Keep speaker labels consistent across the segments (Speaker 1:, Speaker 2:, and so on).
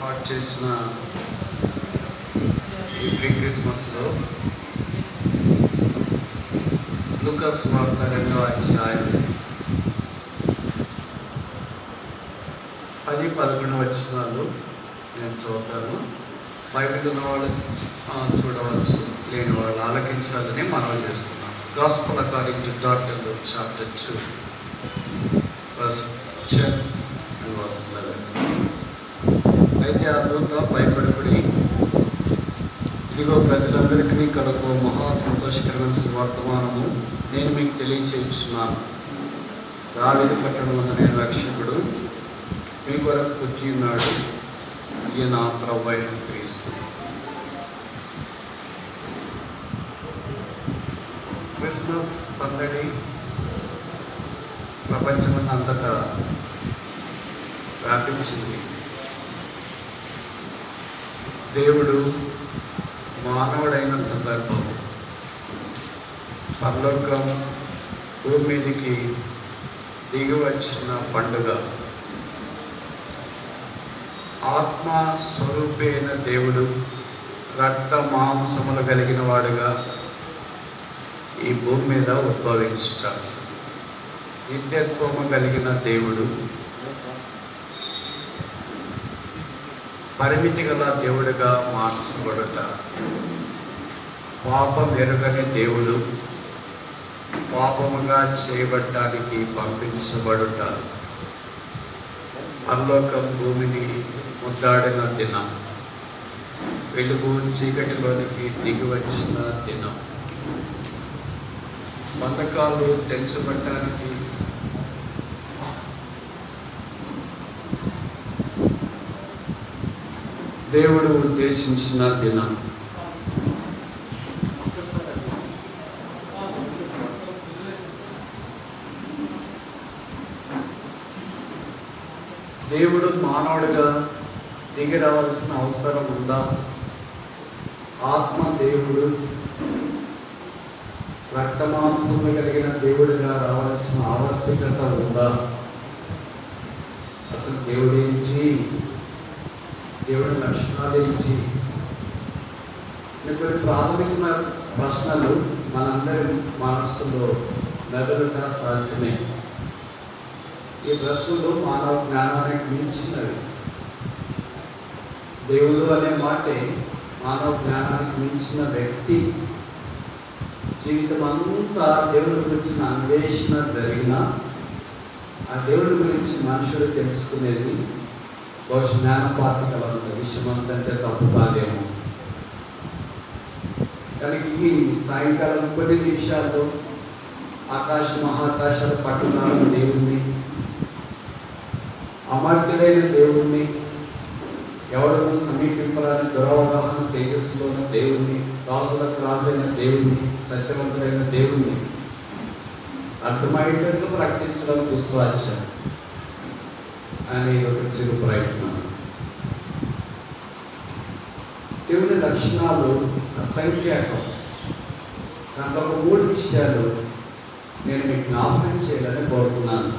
Speaker 1: ఏర్పాటు చేసిన ఈ ప్రీ క్రిస్మస్లో లూకా సువార్త 2వ అధ్యాయం 10-11 వచనాలు నేను చదువుతాను. బైబిల్ ఉన్నవాళ్ళు చూడవచ్చు, లేని వాళ్ళు ఆలకించాలని మనవి చేస్తున్నాను. Gospel according to doctor Luke chapter 2 verse 10 and verse 11. అయితే ఆ దూత భయపడబడి, ఇదిగో ప్రజలందరికీ కలుగు మహా సంతోషకరమైన సువర్తమానము నేను మీకు తెలియచేస్తున్నాను. దావీదు పట్టణం నేను రక్షకుడు మీ కొరకు పుట్టి ఉన్నాడు, ఈయన ప్రభువైన అయిన క్రీస్తు. క్రిస్మస్ సందడి ప్రపంచమంతటా వ్యాపించింది. దేవుడు మానవుడైన సందర్భం, పరలోకం భూమి మీదకి దిగి వచ్చిన పండుగ. ఆత్మ స్వరూపి అయిన దేవుడు రక్త మాంసములు కలిగిన వాడుగా ఈ భూమి మీద ఉద్భవించుట, నిత్యత్వము కలిగిన దేవుడు, పరిమితి గల దేవుడిగా మార్చబడుట, పాపం ఎరుగని దేవుడు పాపముగా చేయబడటానికి పంపించబడుట, పరలోకం భూమిని ముద్దాడిన దినం, వెలుగు చీకటిలోనికి దిగి వచ్చిన దినం, బంధకాలు తెంచబడటానికి దేవుడు ఉద్దేశించిన దినం. దేవుడు మానవుడిగా దిగి రావాల్సిన అవసరం ఉందా? ఆత్మ దేవుడు రక్తమాంసము కలిగిన దేవుడిగా రావాల్సిన ఆవశ్యకత ఉందా? అసలు దేవుడు ఏంటి, దేవుడి లక్షణాలు ఏంటి? కొన్ని ప్రాథమిక ప్రశ్నలు మనందరి మనస్సులో మెదలుట సహజమే. ఈ ప్రశ్నలు మానవ జ్ఞానానికి మించినవి. దేవుడు అనే మాటే మానవ జ్ఞానానికి మించిన వ్యక్తి. జీవితం అంతా దేవుడి గురించిన అన్వేషణ జరిగినా ఆ దేవుడి గురించి మనుషులు తెలుసుకునేది బహుశా జ్ఞానపాతికలంత విషయం అంతంటే తప్పు కాదేమో. కనుక ఈ సాయంకాలం కొన్ని నిమిషాల్లో ఆకాశ మహాకాశాలు పట్టజాలని దేవుణ్ణి, అమర్త్యుడైన దేవుణ్ణి, ఎవరు సమీపింపరాని దురవగాహన తేజస్సులోని దేవుణ్ణి, రాజులకు రాజైన దేవుణ్ణి, సత్యవంతుడైన దేవుణ్ణి అర్థమయ్యేటట్లు ప్రకటించడం దుస్సాధ్యం అనే ఒక చిరు ప్రయత్నం. దేవుని లక్షణాలు అసంఖ్యాకం. దాంట్లో ఒక 3 విషయాలు నేను మీకు జ్ఞాపకం చేయాలని కోరుతున్నాను.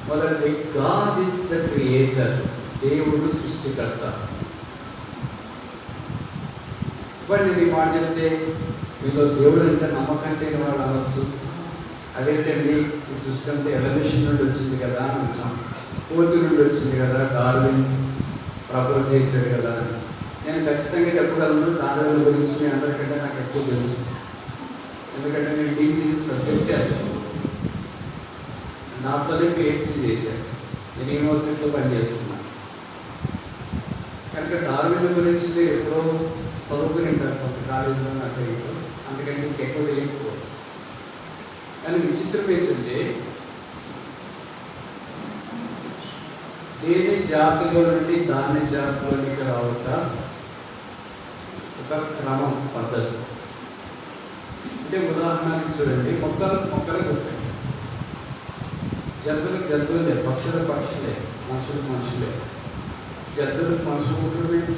Speaker 1: మొదటిది, గాడ్ ఈజ్ ద క్రియేటర్. దేవుడు సృష్టికర్త. ఇప్పుడు నేను ఈ మాట చెప్తే మీలో దేవుడు అంటే నమ్మకం లేని వాళ్ళు అనవచ్చు, అదేంటండి ఈ సిస్టమ్ ఎవల్యూషన్ నుండి వచ్చింది కదా అని అంటాం, కోతి నుండి వచ్చింది కదా, డార్విన్ ప్రపోజ్ చేశాడు కదా. నేను ఖచ్చితంగా చెప్పగలను, డార్విన్ గురించి మీ అందరికంటే నాకు ఎక్కువ తెలుసు. ఎందుకంటే నేను డీజీ సబ్జెక్ట్ నాతోనే పిహెచ్డీ చేశాను, నేను యూనివర్సిటీలో పనిచేస్తున్నాను. కనుక డార్విన్ గురించి నేను ఎప్పుడో చదువుకుని ఉంటాను కొంత కాలేజీలో, అంటే అందుకని మీకు ఎక్కువ తెలియకపోవచ్చు. కానీ విచిత్రం ఏంటంటే దేని జాతిలో నుండి దాని జాతిలోనికి రావట ఒక క్రమం, పద్ధతి. అంటే ఉదాహరణకి చూడండి, మొక్కలకు ఉంటాయి, జంతువులకు జంతువులే, పక్షులకు పక్షులే, మనుషులకు మనుషులే. జంతువులకు మనుషులు ఉండడం ఏంటి?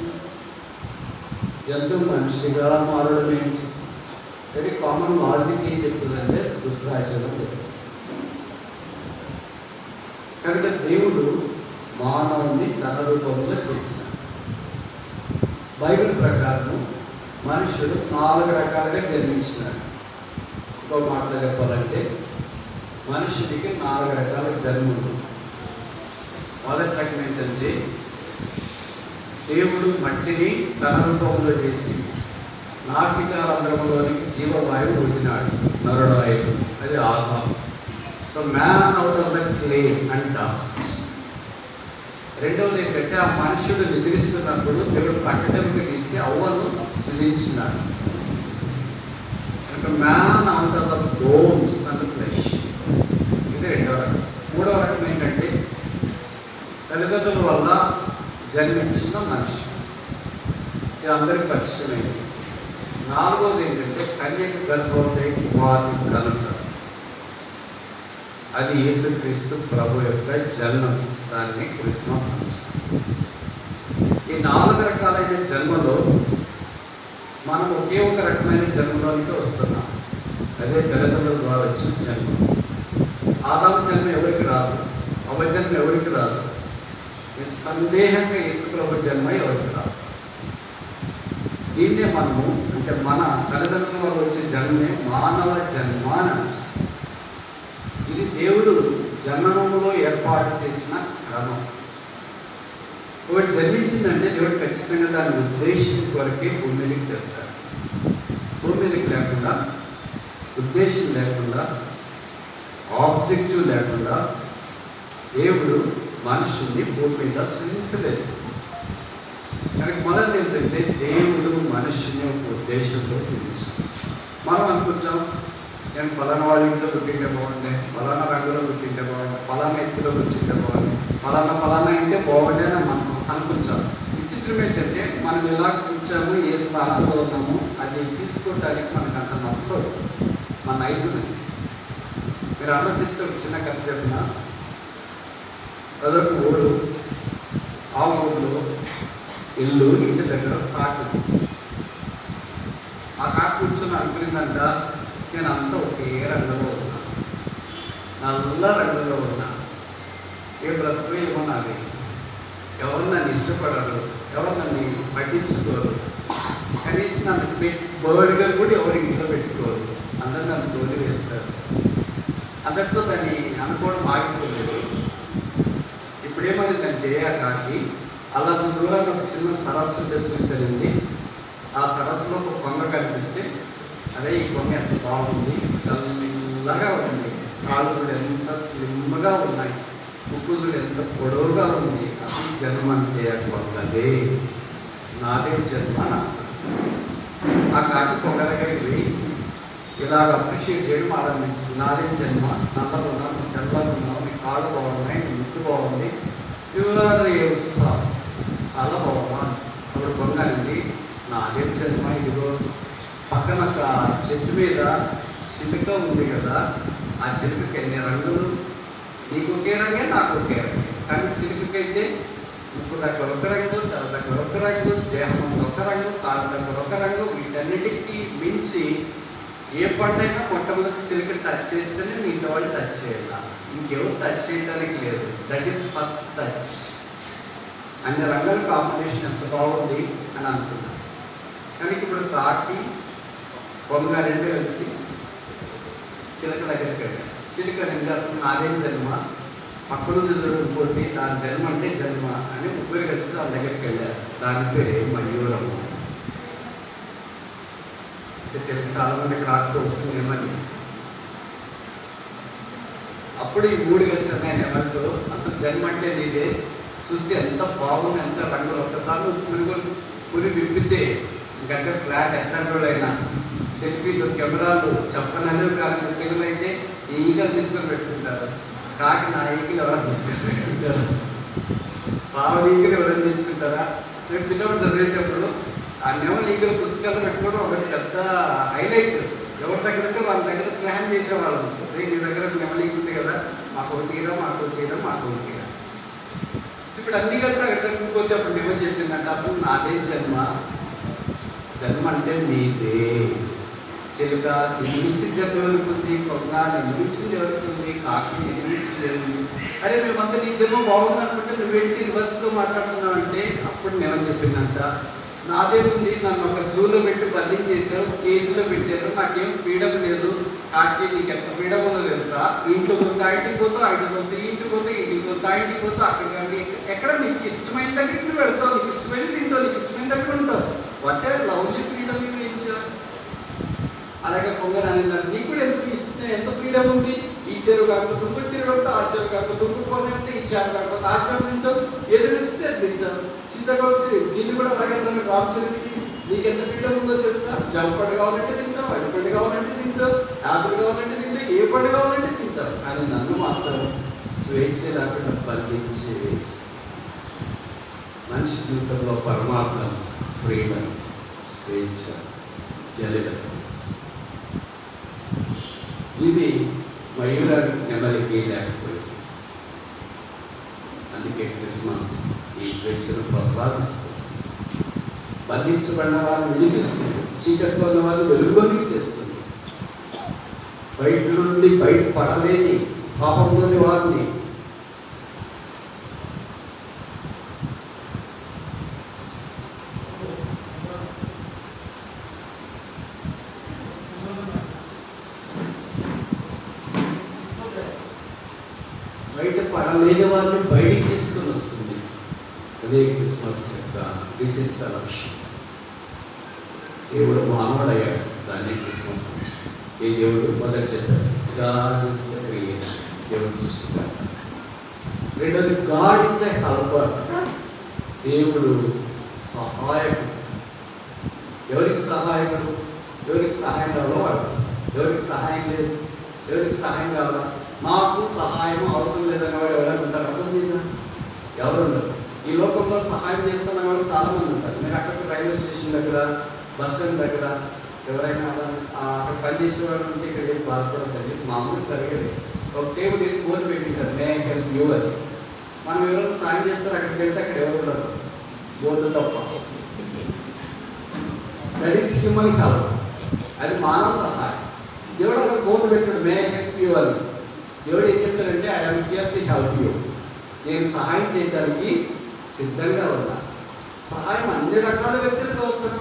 Speaker 1: జంతువు మనిషిగా మారడం ఏంటి? అంటే కామన్ లాజిక్ ఏం చెప్తుందంటే దుస్సాధ్యం. కనుక దేవుడు మానవుని తన రూపంలో చేసిన. బైబిల్ ప్రకారం మనుషుడు 4 రకాలుగా జన్మించినాడు. ఇంకో మాటలో చెప్పాలంటే మనుషుడికి 4 రకాల జన్మలు. మొదటి రకం ఏంటంటే దేవుడు మట్టిని తన రూపంలో చేసి నాసికారంధ్రంలోనికి జీవవాయువు వదిలినాడు, నరుడాయుడు. అది Adam. So man out of the clay and dust. రెండవది ఏంటంటే ఆ మనుషుడు నిద్రిస్తున్నప్పుడు దేవుడు ప్రకటనకు తీసి అవ్వను సృజించినాడు. కనుక man out of the bones and flesh. ఇది రెండవ రకం. మూడవ రకం ఏంటంటే తల్లిదండ్రుల వల్ల జన్మించిన మనిషి. ఇది అందరికి పరిచయమైంది. నాలుగవది ఏంటంటే కన్యక గర్భవతి కుమారుని కలుగుతారు. అది యేసుక్రీస్తు ప్రభు యొక్క జన్మం. దాన్ని క్రిస్మస్ అంటారు. ఈ 4 రకాలైన జన్మలో మనం ఒకే ఒక రకమైన జన్మలోనికి వస్తున్నాం. అదే తల్లిదండ్రుల ద్వారా వచ్చిన జన్మ. ఆదాము జన్మ ఎవరికి రాదు, అవ్వ జన్మ ఎవరికి రాదు. సందేహంగా యేసు ప్రభు జన్మ ఎవరికి రాదు. దీన్నే మనము అంటే మన తల్లిదండ్రుల వల్ల వచ్చే జన్మే మానవ జన్మ అని అంటాం. ఇది దేవుడు జననంలో ఏర్పాటు చేసిన క్రమం. ఒకటి జన్మించిందంటే దేవుడు ఖచ్చితంగా దాని ఉద్దేశం కొరకే భూమి మీదకి తెస్తాడు. భూమి మీదకి లేకుండా, ఉద్దేశం లేకుండా, ఆబ్జెక్టివ్ లేకుండా దేవుడు మనుషుల్ని భూమి మీద సృజించలేదు. కనుక మొదటి ఏంటంటే దేవుడు మనుషుని ఒక ఉద్దేశంలో సృజించాడు. మనం అనుకుంటాం, నేను ఫలానా వాళ్ళ ఇంట్లో పుట్టింటే బాగుండే, ఫలానా రంగులో పుట్టింటే బాగుండే, ఫలానా ఎత్తులో పుట్టింటే బాగుండే, ఫలానా అంటే బాగుండే అని మనం అనుకుంటాం. విచిత్రం ఏంటంటే మనం ఎలా కూర్చాము, ఏ స్థానంలో ఉన్నాము, అది తీసుకోవడానికి మనకు అంత నచ్చదు. మన నైజమే. మీరు ఆలోచిస్తే ఒక చిన్న కథ చెప్పిన అదొక ఊరు. ఆ ఊళ్ళో ఇల్లు, ఇంటి దగ్గర కాకు. ఆ కాకు కూర్చొని అనుకునిందంట, నేను అంతా ఒకే రంగులో ఉన్నా, నల్ల రంగులో ఉన్నా, ఏ బ్రతుకు ఏమో నాది, ఎవరు నన్ను ఇష్టపడరు, ఎవరు నన్ను పట్టించుకోరు, కనీసం నన్ను బర్డ్గా కూడా ఎవరు ఇంట్లో పెట్టుకోరు, అందరూ నన్ను తోలి వేస్తారు. అందరితో దాన్ని అనుకోవడం ఆగిపోలేదు. ఇప్పుడేమైందంటే ఆ కాకి అలా దూరాన్ని ఒక చిన్న సరస్సు చూసారండి. ఆ సరస్సులో ఒక కొంగ కనిపిస్తే, అదే ఈ కొంగ ఎంత బాగుంది, తెల్లగా ఉంది, కాళ్ళు చూడు ఎంత స్లిమ్గా ఉన్నాయి, ముక్కు చూడు ఎంత పొడవుగా ఉంది, అసలు జన్మ అంటే ఆ కొంగదే, నాదే జన్మ. ఆ కాకి కొంగ దగ్గరికి పోయి ఇలాగ అప్రిషియేట్ చేయడం ఆరంభించింది. నాదే జన్మ, నల్లగా ఉన్నావు, తెల్లగా ఉన్నావు, నీ కాళ్ళు బాగున్నాయి, నీ ముక్కు బాగుంది, చాలా బాగున్నాను. అప్పుడు కొంగండి, నాదే జన్మ. ఇదిగో పక్కన ఒక చెట్టు మీద చిలుక ఉంది కదా, ఆ చిలుకకి ఎన్ని రంగులు, నీకు ఒకే రంగే, నాకు ఒకే రంగే. కానీ చిలుకకైతే ముక్కు దగ్గర ఒక రంగు, తల దగ్గర ఒక రంగు, దేహం ఒక రంగు, కాళ్ళ దగ్గర ఒక రంగు. వీటన్నిటికీ మించి ఏ పంటైనా మొట్టమొదటి చిలుక టచ్ చేస్తేనే మిగతా వాళ్ళు టచ్ చేయాలి, ఇంకెవరు టచ్ చేయడానికి లేదు. That is first touch. అన్ని రంగుల కాంబినేషన్ ఎంత బాగుంది అని అనుకున్నాను. కానీ ఇప్పుడు కాకి కొంగ రెండు కలిసి చిలక దగ్గరికి వెళ్ళాను. చిలుక రెండు అసలు నాదే జన్మ, పక్కనుండి చూడకపోతే దాని జన్మ అంటే జన్మ అని ముగ్గురు కలిసి దాని దగ్గరికి వెళ్ళారు. దాని పేరే మయూరము. తెలుగు చాలా మందికి రాకపోవచ్చు ఏమని. అప్పుడు ఈ 3 కలిసి నేను ఎవరితో అసలు జన్మ అంటే నీదే, చూస్తే ఎంత బాగుంది, ఎంత రంగులు. ఒక్కసారి పురి విప్పితే ఇంకంటే ఫ్లాట్ ఎట్లాంటోళ్ళైనా సెల్ఫీలు, కెమెరాలు చెప్పనని కానీ పిల్లలు అయితే ఈగలు తీసుకొని పెట్టుకుంటారు. కాకి నా ఈగలు ఎవరైనా తీసుకొని పెట్టుకుంటారు, పావులు ఈగలు ఎవరైనా తీసుకుంటారా? మేము పిల్లలు చదివేటప్పుడు ఆ నెమలి ఈగల పుస్తకాలు పెట్టుకోవడం ఒక పెద్ద హైలైట్. ఎవరి దగ్గరంటే వాళ్ళ దగ్గర స్నేహం చేసేవాళ్ళం. నీ దగ్గర నెమలి ఈగ ఉంది కదా, మాకు తీరా, మాకు తీరా, మాకు తీరా. ఇప్పుడు అన్ని కలిసి అక్కడికి పోతే అప్పుడు నెమలి చెప్పిందంటే అసలు నాదే జన్మ, జన్మ అంటే మీదే, చిలుక నిర్మించింది ఎవరికి ఉంది, కొంగ నిర్మించింది ఎవరికి ఉంది, కాకి నిర్మించింది ఎవరికి. అరే మేమంతా నీ జన్మ బాగుంది అనుకుంటే నువ్వేంటి రివర్స్లో మాట్లాడుతున్నావు అంటే అప్పుడు నేను చెప్పిందంట, నాదే ఉంది, నన్ను ఒక జూలో పెట్టి బంధించేసావు, కేజీలో పెట్టారు, నాకేం ఫ్రీడమ్ లేదు. కాకి నీకు ఎంత ఫ్రీడమ్ ఉందో తెలుసా? ఇంట్లో పోతే ఇంటికి పోతావు, ఇంటికి పోతే ఇంటికి పోతే ఇంటికి పోతే ఇంటికి పోతావు, అక్కడికి ఎక్కడ నీకు ఇష్టమైన దగ్గరికి నువ్వు వెళ్తావు, నీకు ఇష్టమైన తింటావు, నీకు ఇష్టమైన దగ్గర ఉంటావు. What a lovely freedom you enjoy. అలాగే కొంగ అనిందంటే నీకు కూడా ఎంత ఫ్రీడమ్ ఉంది. ఈ చెరువు కాకపోతే ఇంకో చెరువు కాకపోతే ఆ చెరువు కాకపోతే ఇంకో కొనంటే ఈ చేప కాకపోతే ఆ చేప తింటావు, ఏది తెలిస్తే అది తింటావు. చింతకొచ్చి దీన్ని కూడా అలాగే రామచంద్రుడికి నీకు ఎంత ఫ్రీడమ్ ఉందో తెలుసా? జామ పండు కావాలంటే తింటావు, అడి పండు కావాలంటే తింటావు, యాపిల్ కావాలంటే తింటావు, ఏ పండు కావాలంటే తింటావు. కానీ నన్ను మాత్రం స్వేచ్ఛ లేకుండా బంధించి వేసి. మనిషి జీవితంలో పరమాత్మ ఫ్రీడమ్, స్వేచ్ఛ, జలిడెన్స్. ఇది మయూర నెమలికి లేకపోయింది. అందుకే క్రిస్మస్ ఈ స్వేచ్ఛను ప్రసాదిస్తుంది. బంధించబడిన వారిని విడిపిస్తుంది, చీకట్లో ఉన్న వారిని వెలుగులోకి తెస్తుంది, బయట నుండి బయటపడలేని పాపంలోని వారిని బయటికి తీసుకొని వస్తుంది. అదే క్రిస్మస్ యొక్క విశిష్ట లక్ష్యం. దేవుడు మానవుడయ్యాడు, దాన్ని క్రిస్మస్ లక్ష్యం. ఈ దేవుడు మొదటి చెప్పాడు, గాడ్ ఇస్ ద క్రియేటర్, దేవుడు సృష్టికర్త. రెండోది, గాడ్ ఇస్ ద హెల్పర్, దేవుడు సహాయకుడు. ఎవరికి సహాయకుడు? ఎవరికి సహాయం కావాలో వాడు. ఎవరికి సహాయం లేదు, ఎవరికి సహాయం కావాలా? నాకు సహాయం అవసరం లేదనే వాడు ఎవరైనా ఉంటారు? అర్థం లేదా? ఎవరు ఉండరు. ఈ లోకంలో సహాయం చేస్తామనే వాళ్ళు చాలామంది ఉంటారు. మీరు అక్కడ రైల్వే స్టేషన్ దగ్గర, బస్ స్టాండ్ దగ్గర ఎవరైనా అక్కడ పనిచేసే వాళ్ళు ఉంటే ఇక్కడ ఏం బాధపడదండి, మామూలుగా సరిగదు. ఒక టేబుల్ వేసి బోర్డు పెట్టింటారు, మే హెల్ప్ యూ అని. మనం ఎవరైనా సాయం చేస్తారు, అక్కడికి వెళ్తే అక్కడ ఎవరు ఉండరు, బోర్డు తప్ప. దట్ ఈస్ హ్యూమన్ హెల్ప్, అది మానవ సహాయం. దేవుడు అక్కడ బోర్డు పెట్టాడు, మే హెల్ప్ యూ అని. దేవుడు ఏం చెప్తారంటే, I am here to help you, నేను సహాయం చేయడానికి సిద్ధంగా ఉన్నా. సహాయం అన్ని రకాల వ్యక్తులకు అవసరం.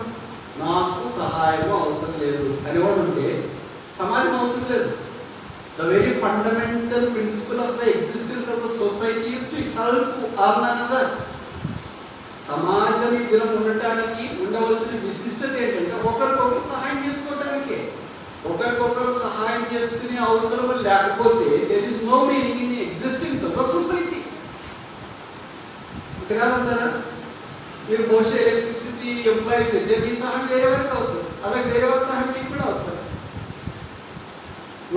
Speaker 1: నాకు సహాయం అవసరం లేదు అనేవాడు ఉంటే సమాజం అవసరం లేదు. The very fundamental principal of the existence of the society is to help one another. సమాజం ఈ దినం ఉండటానికి ఉండవలసిన విశిష్టత ఏంటంటే ఒకరికొకరు సహాయం చేసుకోవటానికే. ఒకరికొకరు సహాయం చేసుకునే అవసరం లేకపోతే there is no meaning in the existence of the society. అంతేకాదంటారా? మీరు బహుశా ఎలక్ట్రిసిటీ ఎంప్లాయీస్ అంటే మీ సహాయం వేరే వారికి అవసరం, అలాగే వేరే వారి సహాయం మీకు కూడా అవసరం.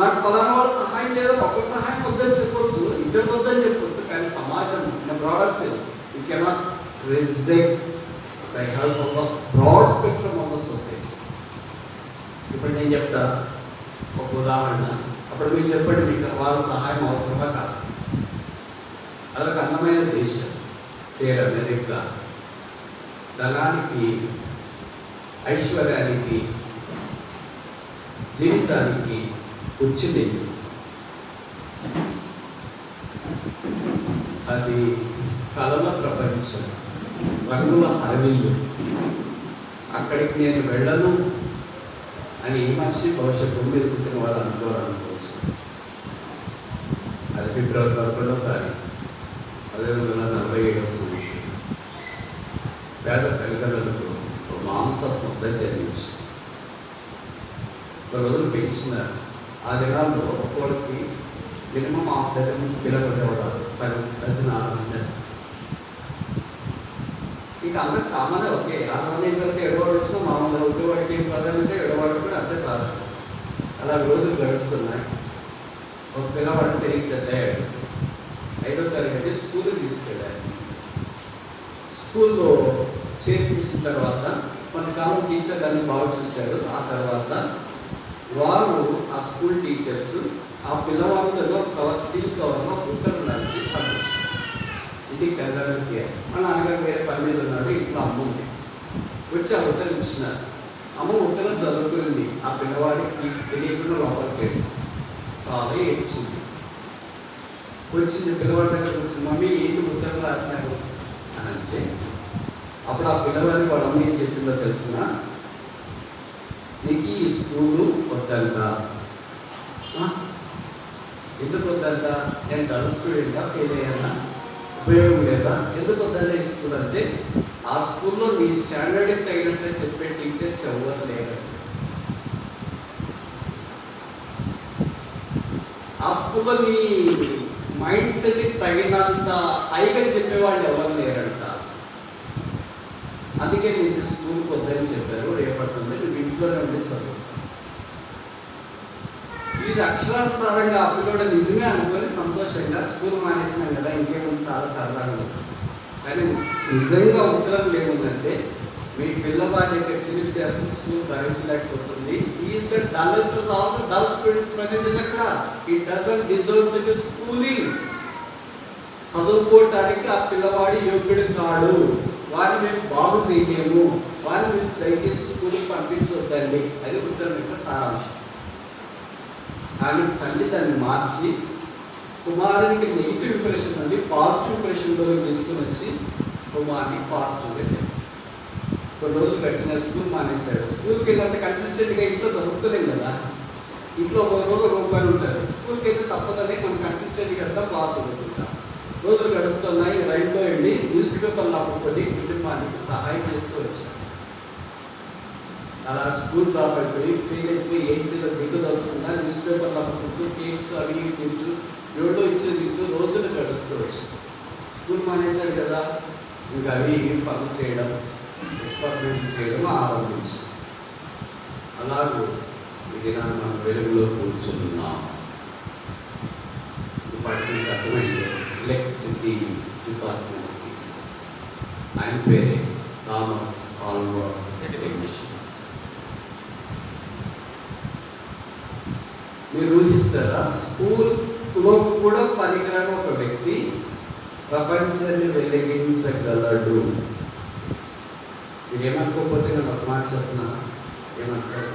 Speaker 1: నాకు పలానా వాళ్ళ సహాయం లేదా, ఒక్క సహాయం వద్దని చెప్పొచ్చు, ఇద్దరు వద్దని చెప్పొచ్చు, కానీ సమాజం in broader sense you cannot reject by help of the broad spectrum of the society. ఇప్పుడు నేను చెప్తా ఒక ఉదాహరణ, అప్పుడు మీరు చెప్పండి, మీకు వాళ్ళ సహాయం అవసరమా కాదు. అదొక అందమైన దేశం పేరు అమెరికా. ధనానికి, ఐశ్వర్యానికి, జీవితానికి వచ్చింది. అది కళల ప్రపంచం, రంగుల హరవిల్లు. అక్కడికి నేను వెళ్ళను అని ఈ మనిషి భవిష్యత్తు మీద పుట్టిన వాళ్ళు అనుకోవచ్చు. అది ఫిబ్రవరి 11వ తారీఖు 1947 సంవత్సరం. పేద తల్లిదండ్రులకు ఒక మాంసపు ముద్ద జన్మించి కొన్ని రోజులు పెంచినారు. ఆ దినాల్లో ఒక్కొక్కడికి మినిమం 1/2 డజన్ పిల్లలు ఉండేవాడు, సగం డజన్ 600. ఇంకా అందరికి కామనే, ఓకే 600 ఏంటంటే ఎడవాడు వచ్చినా మామూలుగా ఒకేవాడికి ఏం ప్రాధాన్యత, ఎడవాడు కూడా అంతే ప్రాధాన్యత. అలా రోజులు గడుస్తున్నాయి. ఒక పిల్లవాడు పెరిగి పెద్దయ్యాడు. 5వ తరగతి స్కూల్కి తీసుకెళ్ళారు. స్కూల్లో చేర్పించిన తర్వాత కొంతకాలం టీచర్ దాన్ని బాగా చూశారు. ఆ తర్వాత వారు, ఆ స్కూల్ టీచర్స్, ఆ పిల్లవాళ్ళలో కవర్, సీల్ కవర్లో ఉత్తరం రాసి పంపించారు ఇంటికి వెళ్ళడానికి. మా నాన్నగారు వేరే పని మీద ఉన్నాడు, ఇంట్లో అమ్మ ఉంది. వచ్చి ఆ ఉత్తరం ఇచ్చినారు. అమ్మ ఉత్తలో చదువుకునింది. ఆ పిల్లవాడికి తెలియకుండా లోపలికి చాలా ఏడ్చింది. వచ్చింది పిల్లవాడి దగ్గర కూర్చుంది, మమ్మీ ఏంటి ఉత్తరం రాసినారు అని అంటే, అప్పుడు ఆ పిల్లవాడికి వాడు అమ్మ ఏం చెప్పిందో తెలిసిన, నీకు ఈ స్కూలు వద్దంట. ఎందుకు వద్దంట? నేను డల్ స్టూడెంట్గా ఫెయిల్ అయ్యానా, ఉపయోగం లేదా? ఎందుకు వద్దంట ఈ స్కూల్ అంటే, ఆ స్కూల్లో నీ స్టాండర్డ్కి తగినట్టు చెప్పే టీచర్స్ ఎవరు లేరు. ఆ స్కూల్లో నీ మైండ్ సెట్కి తగినంత హైగా చెప్పేవాళ్ళు ఎవరు లేరంట. అందుకే నీకు స్కూల్కి వద్దని చెప్పారు. రేపటి నుండి నువ్వు ఇంట్లోనే ఉండి చదువు. ఇది అక్షరానుసారంగా ఆ పిల్లడు నిజమే అనుకొని సంతోషంగా స్కూల్ మానేసినాం కదా, ఇంకేముంది చాలా సరదాగా వచ్చింది. కానీ నిజంగా ఉత్తరం ఏముందంటే, మీ పిల్లవాడి యొక్క చిలిపిసేషన్ స్కూల్ భరించలేకపోతుంది. Is the dullest of all the dull students present in the class. It doesn't deserve to be schooling. చదువుకోవటానికి ఆ పిల్లవాడి యోగ్యుడు కాడు. వారిని మేము బాగు చేయలేము. వారిని మేము దయచేసి స్కూల్కి పంపించొద్దండి. అది ఉత్తరం యొక్క సారాంశం. కానీ తల్లి దాన్ని మార్చి కుమారునికి నెగిటివ్ ఇంప్రెషన్ నుండి పాజిటివ్ ఇంప్రెషన్లో తీసుకుని వచ్చి కుమారుని పాజిటివ్గా చెప్పారు. కొన్ని రోజులు గడిచిన స్కూల్ మానేశాడు. స్కూల్కి వెళ్ళినంత కన్సిస్టెంట్గా ఇంట్లో చదువుతలేం కదా. ఇంట్లో ఒక రోజు రూపాయలు ఉంటారు. స్కూల్కి అయితే తప్పదనే మనం కన్సిస్టెంట్గా వెళ్తాం, బాగా చదువుతుంటాం. రోజులు గడుస్తున్నాయి. రైల్లో వెళ్ళి న్యూస్ పేపర్లు అమ్ముకొని కుటుంబానికి సహాయం చేస్తూ వచ్చాను. అలా స్కూల్ డ్రాప్ అయిపోయి ఫెయిల్ అయిపోయి ఏం చేయాలో దిగుదలుచుకున్నా న్యూస్ పేపర్లు అమ్ముకుంటూ కేక్స్ అవి తింటూ ఎవడో ఇచ్చే తింటూ రోజులు గడుస్తూ వచ్చాను. స్కూల్ మానేశాడు కదా, ఇంకా అవి పనులు చేయడం, ఎక్స్పెరిమెంట్ చేయడం ఆరంభించాం. అలాగూ ఇది మనం వెలుగులో కూర్చున్నాం. ఇప్పటికి అర్థమైంది. ఎలక్ట్రిసిటీ డిపార్ట్మెంట్కి ఆయన పేరే థామస్ ఆల్వా ఎడిషన్. మీరు ఊహిస్తారా, స్కూల్లో కూడా పనికిరాని ఒక వ్యక్తి ప్రపంచాన్ని వెలిగించగలడు. మీరు ఏమనుకోకపోతే నేను ఒక మాట చెప్తున్నా, ఏమనుకోక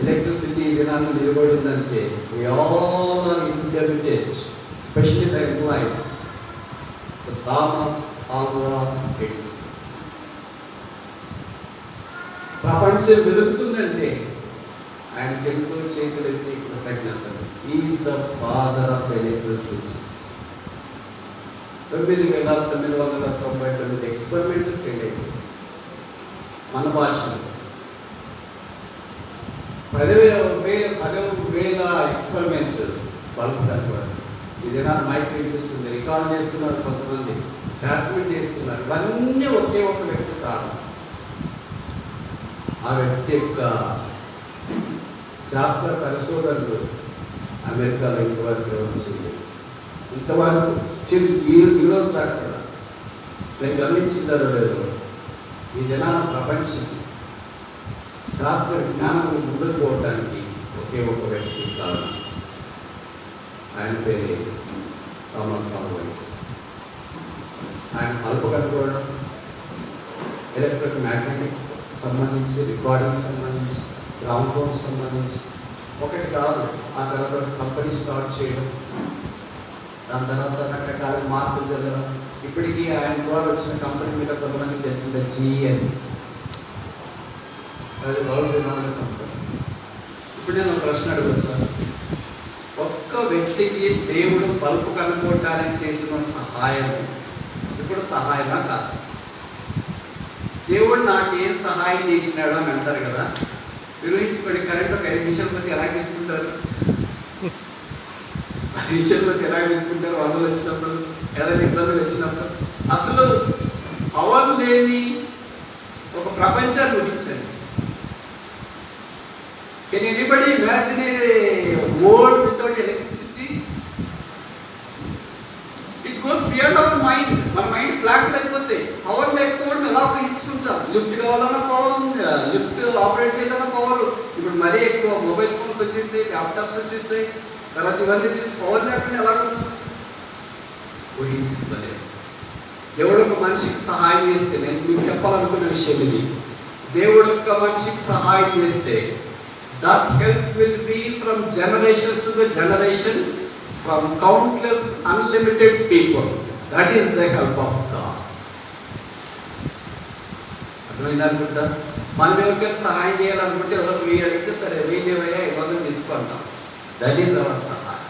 Speaker 1: ఎలక్ట్రిసిటీ దినాన్ని నిలబడి ఉందంటే we all are indebted, especially the employees, to Thomas Alva Edison. ప్రపంచం వెలుగుతుందంటే ఆయనకి ఎంతో చేతులెత్తి కృతజ్ఞతలు. Is the father of electricity. 9999 experiment fail అయింది మన భాషలో. 10,000 ఎక్స్పెరిమెంట్ బల్బ్ కనపడదు. ఇది నా మైక్ వినిపిస్తుంది, రికార్డ్ చేస్తున్నారు కొంతమంది, ట్రాన్స్మిట్ చేస్తున్నారు. ఇవన్నీ ఒకే ఒక వ్యక్తి కారణం. ఆ వ్యక్తి యొక్క శాస్త్ర పరిశోధనలు అమెరికాలో ఇంతవరకు వచ్చింది. ఇంతవరకు స్టిల్ ఈరోజు దాకా కూడా నేను గమనించిందో లేదో, ఈ దినాన ప్రపంచం శాస్త్ర జ్ఞానం ముందుకు పోవటానికి ఒకే ఒక వ్యక్తి కారణం. ఆయన పేరే థామస్ ఆల్వా ఎడిసన్. ఆయన బల్బు కనుక్కోవడం, ఎలక్ట్రిక్ మ్యాగ్నెటిక్ సంబంధించి, రికార్డింగ్ సంబంధించి, గ్రామ్ఫోన్ సంబంధించి ఒకటి కాదు. ఆ తర్వాత కంపెనీ స్టార్ట్ చేయడం, దాని తర్వాత రకరకాల మార్పులు జరగడం. ఇప్పటికీ ఆయన ద్వారా వచ్చిన కంపెనీ మీద కొంతమంది తెలిసిందే, GE. అది వరల్డ్ రినౌండ్ కంపెనీ. ఇప్పుడు నేను ఒక ప్రశ్న అడుగుతాను సార్, ఒక్క వ్యక్తికి దేవుడు బల్బు కనుక్కోవటానికి చేసిన సహాయం ఇప్పుడు సహాయమా కాదు? దేవుడు నాకు ఏం సహాయం చేసినాడు అని అంటారు కదా. వివరించుకోండి. కరెంట్ ఒక 5 నిమిషాల బట్టి ఎలా పెట్టుకుంటారు? 5 నిమిషాల బట్టి ఎలా పెట్టుకుంటారు? వరదలు వచ్చినప్పుడు, ఏదైనా ఇబ్బందులు వచ్చినప్పుడు. అసలు పవర్ లేని ఒక ప్రపంచాన్ని ఊహించండి. Can anybody imagine a world without electricity? It goes beyond our mind. మన మైండ్ బ్లాక్ అయిపోతే పవర్ లేకపోవడం ఎలా ఊహించుకుంటాం? లిఫ్ట్ కావాలన్నా పవర్ ఉంది, లిఫ్ట్ ఆపరేట్ చేయాలన్నా పవర్. ఇప్పుడు మరీ ఎక్కువ మొబైల్ ఫోన్స్ వచ్చేసాయి, ల్యాప్టాప్స్ వచ్చేసాయి, తర్వాత ఇవన్నీ చేసి పవర్ లేకుండా ఎలా ఊహించుకోలేదు. దేవుడు ఒక మనిషికి సహాయం చేస్తే, నేను మీకు చెప్పాలనుకున్న విషయం ఇది, దేవుడు ఒక్క మనిషికి సహాయం చేస్తే that help will be from generations to the generations, from countless unlimited people. That is the help of God. అర్థమైందనుకుంటా. మనం ఎవరికైనా సహాయం చేయాలనుకుంటే ఎవరో వెయ్యి అడిగితే సరే 1000 తీసుకుంటాం. దట్ ఈస్ అవర్ సహాయం.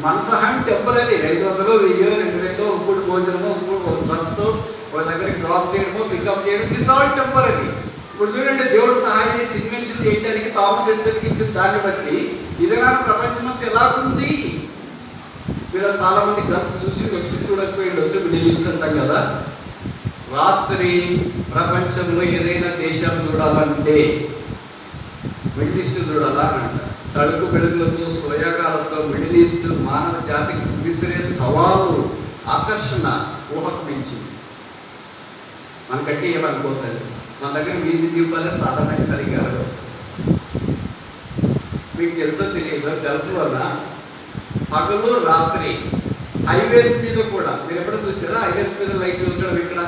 Speaker 1: మన సహాయం టెంపరీ. 500, 1000, 2000, ఇప్పుడు భోజనమో, ఇప్పుడు డ్రెస్తో ఒక దగ్గరికి డ్రాప్ చేయడమో, పికప్ చేయడం, దిస్ ఆల్ టెంపరీ. ఇప్పుడు చూడండి, దేవుడు సహాయం చేసి ఇన్వెన్షన్ చేయడానికి థామస్ ఎడిసన్కి ఇచ్చిన దాన్ని బట్టి ఇదిగా ప్రపంచం అంతా ఎలా ఉంది. మీరు చాలా మంది గల్ఫ్ చూసి వచ్చి చూడకపోయింది, వచ్చి మిడిల్ ఈస్ట్ అంటాం కదా. రాత్రి ప్రపంచంలో ఏదైనా దేశాలు చూడాలంటే మిడిల్ ఈస్ట్ చూడాలా అని అంటారు. తడుపు వెలుగులతో, సోయాకాలతో మిడిల్ ఈస్ట్ మానవ జాతికి విసిరే సవాలు, ఆకర్షణ ఊహకు మించింది. మనకంటే ఏమనుకోతుంది. మన దగ్గర వీధి దీపాలే సాధారణ సరిగా అడగవు. మీకు తెలుసో తెలియదు, గల్ఫ్ వల్ల పగలు రాత్రి హైవేస్ మీద కూడా మీరు ఎప్పుడో చూసారా? హైవేస్ మీద లైట్లు ఉండడం ఇక్కడ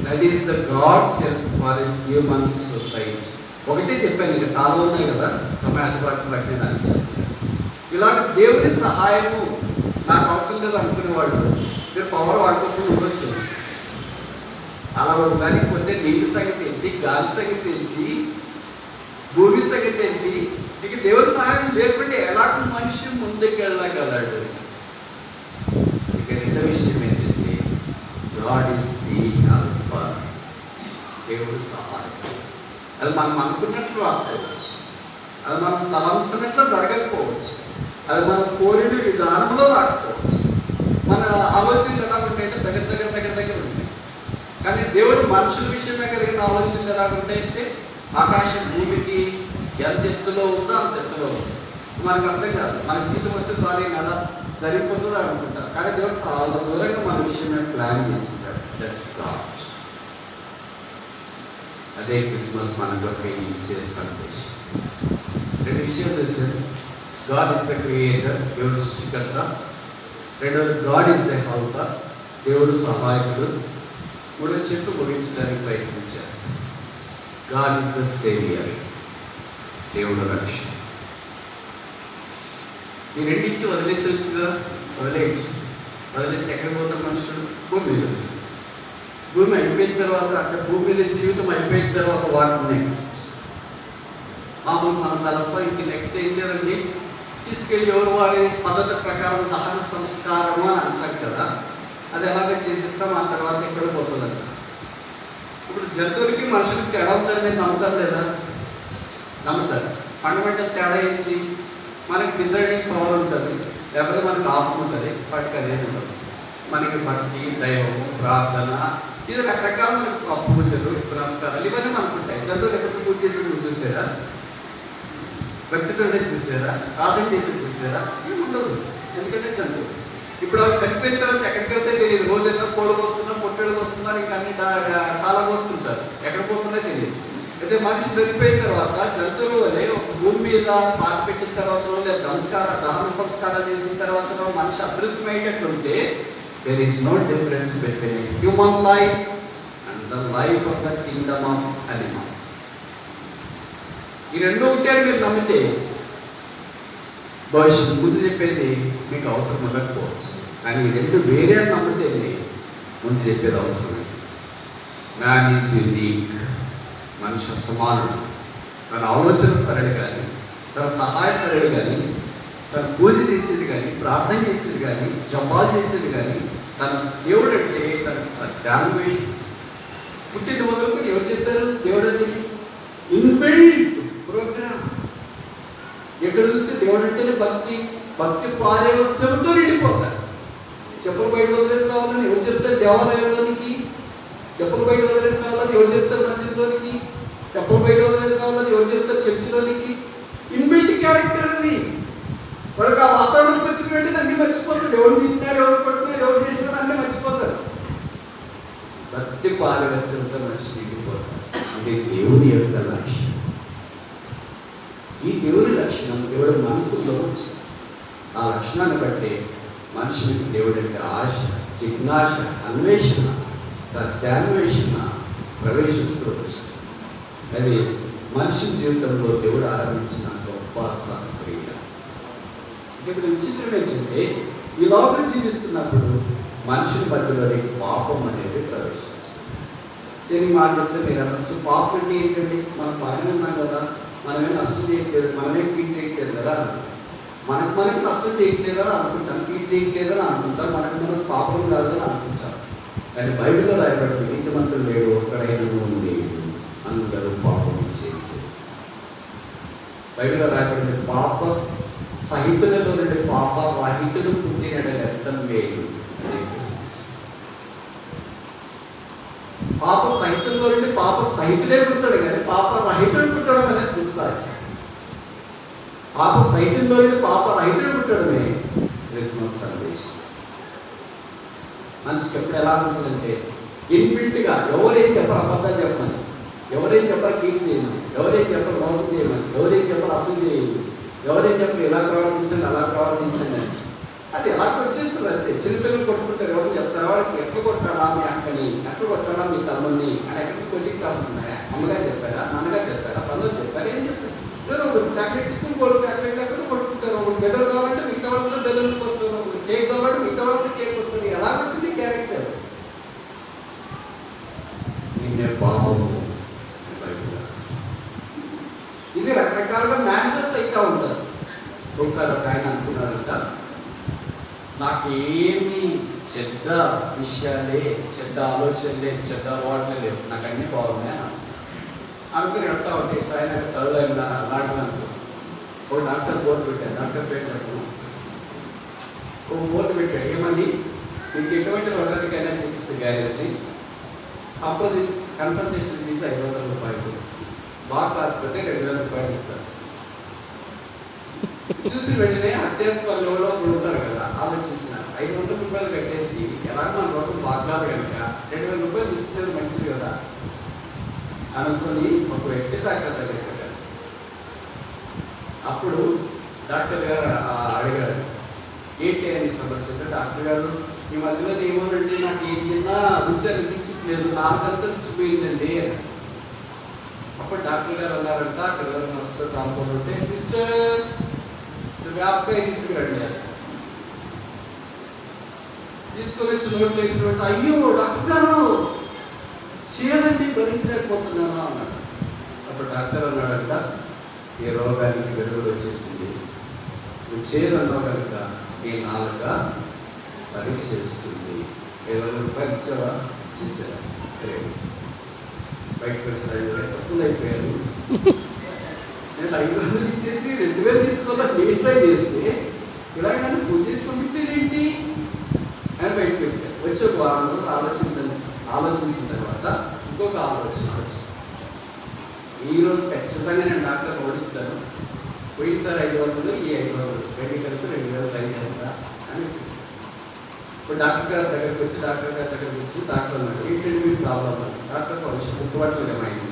Speaker 1: that is the god's help for human society. ఒకటే చెప్పాను, ఇంకా చాలా ఉన్నాయి కదా, సమయ అందుబాటులో బట్టి నాకు ఇలా దేవుని సహాయము నాకు అవసరం లేదు అనుకునేవాడు మీరు పవర్ వాడుకోకుండా ఉండొచ్చు. అలా దానికి పోతే నీటి సంగతి ఏంటి, గాలి సంగతి ఏంటి, భూమి సంగతి ఏంటి? ఇక దేవుని సహాయం లేకుంటే ఎలాగ మనిషి ముందుకు వెళ్ళగలడు? ఇక రెండో విషయం ఏంటంటే గాడ్ ఈస్ ది హెల్పర్. దేవుడు సహాయం. అది మనం అనుకున్నట్లు రాకపోవచ్చు, అది మనం తలంచినట్లు జరగకపోవచ్చు, అది మనం కోరిన విధానంలో రాకపోవచ్చు. మన ఆలోచనలు ఎలా ఉంటాయంటే దగ్గర ఉంటాయి. కానీ దేవుడు మనుషుల విషయమే కలిగిన ఆలోచనలు ఎలా ఉంటాయంటే ఆకాశం భూమికి ఎంత ఎత్తులో ఉందో అంత ఎత్తులో ఉంటుంది. మనకు అర్థం కాదు. మన జీవితం వస్తే సారీ కదా జరిగిపోతుంది అనుకుంటారు. కానీ దేవుడు చాలా దూరంగా మన విషయమే ప్లాన్ చేస్తున్నారు. That's God. అదే క్రిస్మస్ మనకు ఇచ్చే సందేశం. రెండు విషయాలు తెలుసు. గాడ్ ఇస్ ద క్రియేటర్, దేవుడు సృష్టికర్త. రెండవది గాడ్ ఇస్ ద హెల్పర్, దేవుడు సహాయకుడు. మూడో చెప్పు ముగించడానికి ప్రయత్నం చేస్తాం. గాడ్ ఇస్ ద సేవియర్, దేవుడు రక్షణ. ఈ రెండించి వదిలేసొచ్చుగా, వదిలేస్తే ఎక్కడ పోతాం మనుషులు? భూమి అయిపోయిన తర్వాత, అక్కడ భూమి మీద జీవితం అయిపోయిన తర్వాత వాట్ నెక్స్ట్? మామూలు మనం తలస్తాం. ఇంక నెక్స్ట్ ఏం లేదండి, తీసుకెళ్ళి ఎవరు వారి పద్ధతి ప్రకారం దహన సంస్కారము అని అంటారు కదా, అది ఎలాగ చేసిస్తాం. ఆ తర్వాత ఎక్కడ పోతుందంట. ఇప్పుడు జంతువులకి మనుషులకి తేడా ఉందని నేను నమ్ముతాను లేదా? నమ్ముతారు. ఫండమెంటల్ తేడా ఏంటి? మనకి డిసైడింగ్ పవర్ ఉంటుంది, లేకపోతే మనకి ఆత్మ ఉంటుంది, వాటికి అదే ఉండదు. మనకి భక్తి, దైవము, ప్రార్థన, ఇది రకరకాల మనకు పూజలు, పురస్కారాలు ఇవన్నీ మనకు ఉంటాయి. జంతువులు ఎప్పుడు పూజ చేసి నువ్వు చూసారా? భక్తితోనే చూసారా? ప్రార్థన చేసి చూసారా? ఏముండదు. ఎందుకంటే జంతువు. ఇప్పుడు అవి చనిపోయిన తర్వాత ఎక్కడికి వెళ్తే తెలియదు. రోజంతా కోళ్ళు కోస్తున్నా, పొట్టేళ్ళు కోస్తున్నారు, ఇంకా అన్ని చాలా కోస్తుంటారు. ఎక్కడ పోతుందో తెలియదు. అయితే మనిషి చనిపోయిన తర్వాత జంతువుల వలె ఒక భూమి మీద పాతిపెట్టిన తర్వాత, దహన సంస్కారం చేసిన తర్వాత మనిషి అదృశ్యమయ్యేటట్లుంటే there is no difference between a human life and the life of the kingdom of animals. ఈ రెండు ఒకటే మీరు నమ్మితే భవిష్యత్తు ముందు చెప్పేది మీకు అవసరం ఉండకపోవచ్చు. కానీ ఈ రెండు వేరే నమ్మితే ముందు చెప్పేది అవసరం. Man is unique. మనిషి సమానుడు. తన ఆలోచన సరళి కానీ, తన సహాయ సరళి కానీ, తన పూజ చేసేది కానీ, ప్రార్థన చేసేది కానీ, జపాలు చేసేది కానీ, తన దేవుడు అంటే తన డామినేషన్ పుట్టిన మొదలకు ఎవరు చెప్పారు? దేవుడు అది ఇన్బిల్ట్ ప్రోగ్రామ్. ఎక్కడ చూస్తే దేవుడు అంటేనే భక్తి పారవస్యంతో నిండిపోతారు. చెప్పులు బయట వదిలేసుకోవాలని ఎవరు చెప్తారు? దేవాలయంలోనికి చెప్పులు బయట వదిలేసుకోవాలని ఎవరు చెప్తారు? మసీదులోనికి చెప్పులు బయట వదిలేసుకోవాలని ఎవరు చెప్తారు? చర్చిలోనికి. ఇన్బిల్ట్ క్యారెక్టర్ అది. వాళ్ళకి ఆ వాతావరణం వచ్చిన వెంటనే అన్ని మర్చిపోతారు. ఎవరు తింటున్నారు, ఎవరు పట్టుకున్నారు, ఎవరు చేసినారు అన్నీ మర్చిపోతారు. భక్తి పారవస్యంతో మనిషి నిండిపోతారు. అంటే దేవుని యొక్క లక్షణం. ఈ దేవుని లక్షణం దేవుడి మనసులో వచ్చింది. ఆ లక్షణాన్ని బట్టి మనుషునికి దేవుడు అంటే ఆశ, జిజ్ఞాస, అన్వేషణ, సత్యాన్వేషణ ప్రవేశిస్తూ వచ్చింది. అది మనిషి జీవితంలో దేవుడు ఆరంభించిన గొప్ప సక్రియ. ఇప్పుడు విచిత్రం ఏంటంటే ఈ లోకం జీవిస్తున్నప్పుడు మనిషిని మధ్యలోని పాపం అనేది ప్రవేశించింది. దీనికి మాట చెప్తే మీరు అనొచ్చు, పాపం అంటే ఏంటండి? మనం బాగానే ఉన్నాం కదా, మనమే నష్టం చేయట్లేదు, మనమే కీడ్ చేయట్లేదు కదా, మనకి నష్టం చేయట్లేదని అనుకుంటాం, కీడ్ చేయట్లేదని అనుకుంటాం, మనకు పాపం కాదని అనుకుంటాం. కానీ బైబిల్లో రాయబడింది, నీతిమంతుడు లేడు, ఒక్కడైనను లేడు, అందరూ పాపం చేసి. బైబిల్లో రాయబడింది, పాప సహితులలో నుండి పాప రహితుడు పుట్టినడు అర్థం వేడు అనే క్రిస్మస్. పాప సహితుల్లో నుండి పాప సహితుడే పుట్టాడు, కానీ పాప రహితుడు పుట్టడం అనేది క్రిస్మస్. పాప సహితుల్లో నుండి పాప రహితుడు పుట్టడమే క్రిస్మస్ సందేశం. మనిషికి ఎప్పుడు ఎలా ఉంటుందంటే ఇన్బిల్ట్గా ఎవరేం చెప్పరు అబద్ధాలు చెప్పమని, ఎవరేం చెప్పరు కీడ్ చేయమని, ఎవరేం చెప్పరు మోసం చేయమని, ఎవరేం చెప్పరు అసలు చేయమని, ఎవరేం చెప్పరు ఇలా ప్రవర్తించండి అలా ప్రవర్తించండి అని. అది ఎలా వచ్చేస్తుంది అంతే. చిన్నపిల్లలు కొట్టుకుంటారు, ఎవరు చెప్తారు వాళ్ళకి ఎక్కడ కొట్టాలా మీ అక్కని, ఎక్కడ కొట్టాలా మీ తమ్ముడిని అని ఎక్కడ కోచింగ్ క్లాస్ ఉన్నాయా? అమ్మగారు చెప్పారా, నాన్నగారు చెప్పారా, బంధువులు చెప్పారా, ఏం చెప్పారు? లేదు, ఒక చాక్లెట్ ఇస్తూ వాళ్ళు చాక్లెట్ లేకపోతే కొట్టుకుంటారు. ఒక బెదర్ కావాలంటే మిగతా వాళ్ళతో బెదర్కి వస్తారు, ఒక కేక్ కావాలంటే మిగతా వాళ్ళతో కేక్ వస్తుంది. ఎలా వచ్చింది క్యారెక్టర్? నిన్నే పాపము. ఇది రకరకాలుగా మేనిఫెస్ట్ అవుతూ ఉంటారు. ఒకసారి ఒక ఆయన అనుకున్నాడంట, నాకేమి చెడ్డ విషయాలే, చెడ్డ ఆలోచనలే, చెడ్డ అలవాట్లే లేవు, నాకు అన్నీ బాగున్నాయి అనుకుని వెళ్తా ఉంటే సాయం తరువు అయిందా అలాంటి ఒక డాక్టర్ బోర్డు పెట్టాడు. డాక్టర్ పేరు చెప్పను, ఒక బోర్డు పెట్టాడు, ఏమని, మీకు ఎటువంటి రోగానికైనా చికిత్స గ్యారెంటీ, కన్సల్టేషన్ ఫీజు 500 రూపాయలు, బాగా కాకపోతే 2000 రూపాయలు ఇస్తారు. చూసి వెంటనే అత్యాసంలో ఉంటారు కదా, ఆలోచించిన 500 రూపాయలు కట్టేసి ఎలా మన రోగం బాగాలేదు కనుక 2000 రూపాయలు ఇస్తే మంచిది కదా అనుకుని ఒక వ్యక్తి డాక్టర్ దగ్గరికి వెళ్ళారు. అప్పుడు డాక్టర్ గారు అడిగారు, ఏంటి అని సమస్య? డాక్టర్ గారు, ఈ మధ్యలో ఏమోనండి, నాకు ఏం తిన్నా రుచి అనిపించట్లేదు, నాకంతా రుచిపోయిందండి. అప్పుడు డాక్టర్ గారు అన్నారంట, అక్కడ నర్సు కాంపౌండ్ ఉంటే, సిస్టర్ వ్యాపకాయ తీసుకురండి. తీసుకొని వచ్చి నోట్లో వేసినట్టు, అయ్యో డాక్టర్ గారు చేయదండి, భరించలేకపోతున్నాను అన్నాడు. అప్పుడు డాక్టర్ అన్నాడంట, ఈ రోగానికి వెలుగుడు వచ్చేసింది, నువ్వు చేయదన్నావు కనుక ఈ నాలుక పరీక్ష చేస్తుంది. 2000 రూపాయలు ఇచ్చావా? ఇచ్చేసారా? సరే, బయటకు వచ్చిన 5,000 తప్పులు అయిపోయాను. నేను 500 ఇచ్చేసి 2000 తీసుకోవాలని నేను ట్రై చేస్తే ఇలాగ నన్ను ఫోన్ చేసి పంపించేది ఏంటి అని బయటకు వచ్చాను. వచ్చి ఒక వారం రోజులు ఆలోచించిన తర్వాత ఇంకొక ఆలోచన వచ్చింది. ఈరోజు ఖచ్చితంగా నేను డాక్టర్ ఓడిస్తాను, పోయినసారి 500, ఈ 500 రెండు కలిపి 2000 ట్రై చేస్తా అని వచ్చేసాను. ఇప్పుడు డాక్టర్ గారి దగ్గరికి వచ్చి డాక్టర్ అన్నాడు, ఏంటంటే మీకు ప్రాబ్లం అని. డాక్టర్ విషయం గుర్తుపట్టలేమైంది.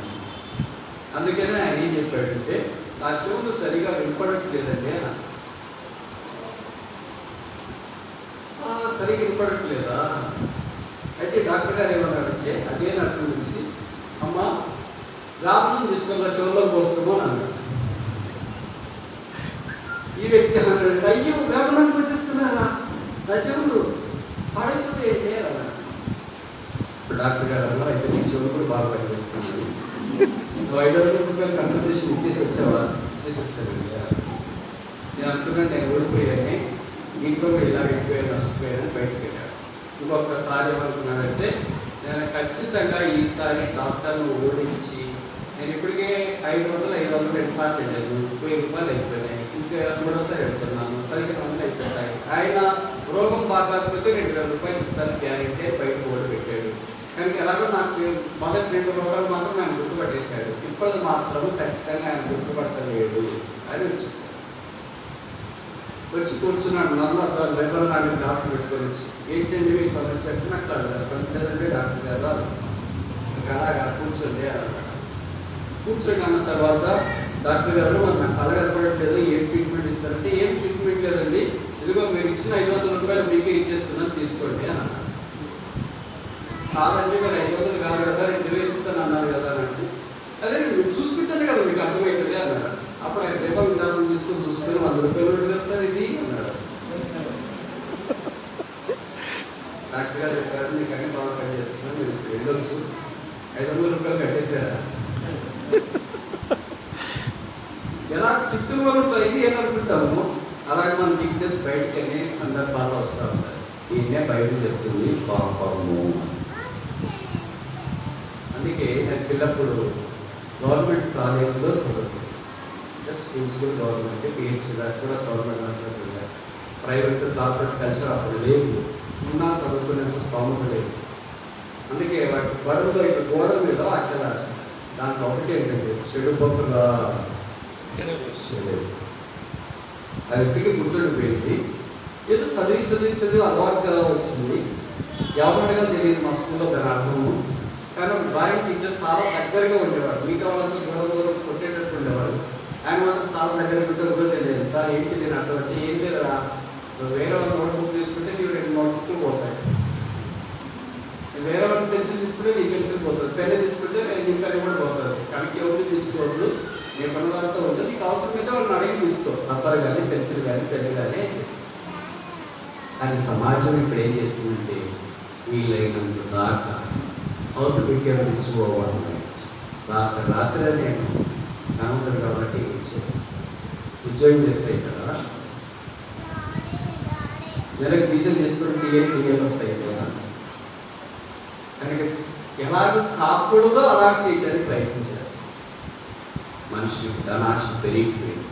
Speaker 1: అందుకనే ఆయన ఏం చెప్పాడంటే, నా శివుడు సరిగా వినపడట్లేదండి అని. సరిగా వినపడట్లేదా? అయితే డాక్టర్ గారు ఏమన్నాడంటే, అదే నర్సు చూసి, అమ్మ రాత్రి తీసుకున్న చెవుల్లో పోస్తాము అని అన్నాడు. ఈ వ్యక్తి అన్నాడంటే, అయ్యో వేపనాన్ని పోసేస్తున్నారా, నా చెవులు పాడైపోతే ఏంటి అని అన్నాడు. డాక్టర్ గారు అన్నా, అయితే నీ చెవులు కూడా బాగా పనిచేస్తున్నాయి, 500 రూపాయలు కన్సల్టేషన్ ఇచ్చేసి వచ్చావా? ఇచ్చేసి వచ్చానండి. నేను అనుకున్నాను, నేను ఓడిపోయానే, ఇంట్లో కూడా ఇలా అయిపోయాను, నష్టపోయాను, బయటకు వెళ్ళాను. ఇంకొకసారి ఏమనుకున్నానంటే, నేను ఖచ్చితంగా ఈసారి డాక్టర్ను ఓడించి, నేను ఇప్పటికే 500 రెండుసార్లు వెళ్ళాను, 1000 రూపాయలు అయిపోయినాయి, ఇంకా మూడోసారి వెళ్తున్నాను, 1500 అయిపోతాయి. ఆయన రోగం బాగాకపోతే 2000 రూపాయలు ఇస్తాను గ్యారెంటీ బయట ఓడి పెట్టాడు. కానీ ఎలాగో నాకు మొదటి 2 రోగాలు మాత్రం ఆయన గుర్తుపట్టేశాడు, ఇప్పుడు మాత్రము ఖచ్చితంగా ఆయన గుర్తుపట్టలేడు అని వచ్చేసాడు. వచ్చి కూర్చున్నాడు, నన్ను అర్థాలు రెబ్బలు నాకు గ్లాసు పెట్టుకొని వచ్చి, ఏంటండి మీ సమస్య అంటే, నాకు కడగదండి డాక్టర్ గారు అలాగా కూర్చోండి అన్నమాట. కూర్చోండి అన్న తర్వాత డాక్టర్ గారు నాకు కళ కనపడట్లేదు, ఏం ట్రీట్మెంట్ ఇస్తారంటే, ఏం ట్రీట్మెంట్ లేదండి, ఇదిగో మీరు ఇచ్చిన 500 రూపాయలు మీకే ఇచ్చేస్తున్నాను తీసుకోండి అని అన్నారు. కాదంటే మీరు 500 కాదు కదా 2000 ఇస్తాను అన్నారు కదా అని అంటే, అదే మీరు చూసుకుంటేనే కదా మీకు అర్థమవుతుంది అన్నాడు. అప్పుడు ఆయన పేపర్ విలాసం తీసుకొని చూసుకొని 100 రూపాయలు ఉంటుంది సార్ ఇది అన్నాడు. డాక్టర్ గారు చెప్పారు మీకు అన్ని బాగా కట్ చేస్తున్నాను, మీరు వెళ్ళొచ్చు. 500 రూపాయలు కట్టేశారా? ఎలా తిట్టిన వాళ్ళు ట్రై చేయాలనుకుంటాము, అలాగే మన వీక్నెస్ బయటకి అనే సందర్భాలు వస్తూ ఉంటాయి. ఈయనే బయట చెప్తుంది పాపము. అందుకే నేను పిల్లప్పుడు గవర్నమెంట్ కాలేజ్లో చదువుతాను. స్కూల్స్ కూడా గవర్నమెంట్, పిహెచ్సి దాకా కూడా గవర్నమెంట్ దాంట్లో చదివాను. ప్రైవేట్ కార్పొరేట్ కల్చర్ అప్పుడు లేదు, ఉన్నా చదువుకునేంత స్తోమత లేదు. అందుకే వాటి బడుల్లో ఇటు గోడ మీద అక్కడ రాసి దాంట్లో ఒకటి ఏంటంటే చెడు పప్పుల అది ఎప్పటికీ గుర్తుండిపోయింది. ఏదో చదివి అలవాటుగా వచ్చింది. ఎవరిగా తెలియదు మా స్కూల్లో దాని అర్థము. కానీ డ్రాయింగ్ టీచర్ చాలా దగ్గరగా ఉండేవాడు, మిగతా వాళ్ళతో దూరం కొట్టేటట్టు ఉండేవాడు. ఆయన మాత్రం చాలా దగ్గర కూడా తెలియదు. సార్ ఏంటి నేను అటువంటి ఏం లేదు, వేరే వాళ్ళ నోట్బుక్ తీసుకుంటే నీవు 2 నోట్బుక్లు పోతాయి, వేరే వాళ్ళ పెన్సిల్ తీసుకుంటే నీ పెన్సిల్ పోతుంది, పెన్ తీసుకుంటే నీ పెన్ కూడా పోతుంది. కనుక ఎవరు తీసుకోవద్దు, నీ పనులతో ఉంటుంది, నీకు అవసరమైతే వాళ్ళని అడిగి తీసుకో, రబ్బర్ కానీ పెన్సిల్ కానీ పెన్ కానీ. కానీ సమాజం ఇప్పుడు ఏం చేస్తుందంటే వీలైనంత దాకా అవుట్ బికేమ్ తెచ్చుకోవాలి. రాత్రి నేను కానుంటుంది కాబట్టి ఉద్యోగం చేస్తాయి కదా, నెలకు జీతం తీసుకుని టీఏలు వస్తాయి కదా. కనుక ఎలాగ కాకూడదో అలా చేయడానికి ప్రయత్నం చేస్తాం. మనిషి ధనాశ పెరిగిపోయింది,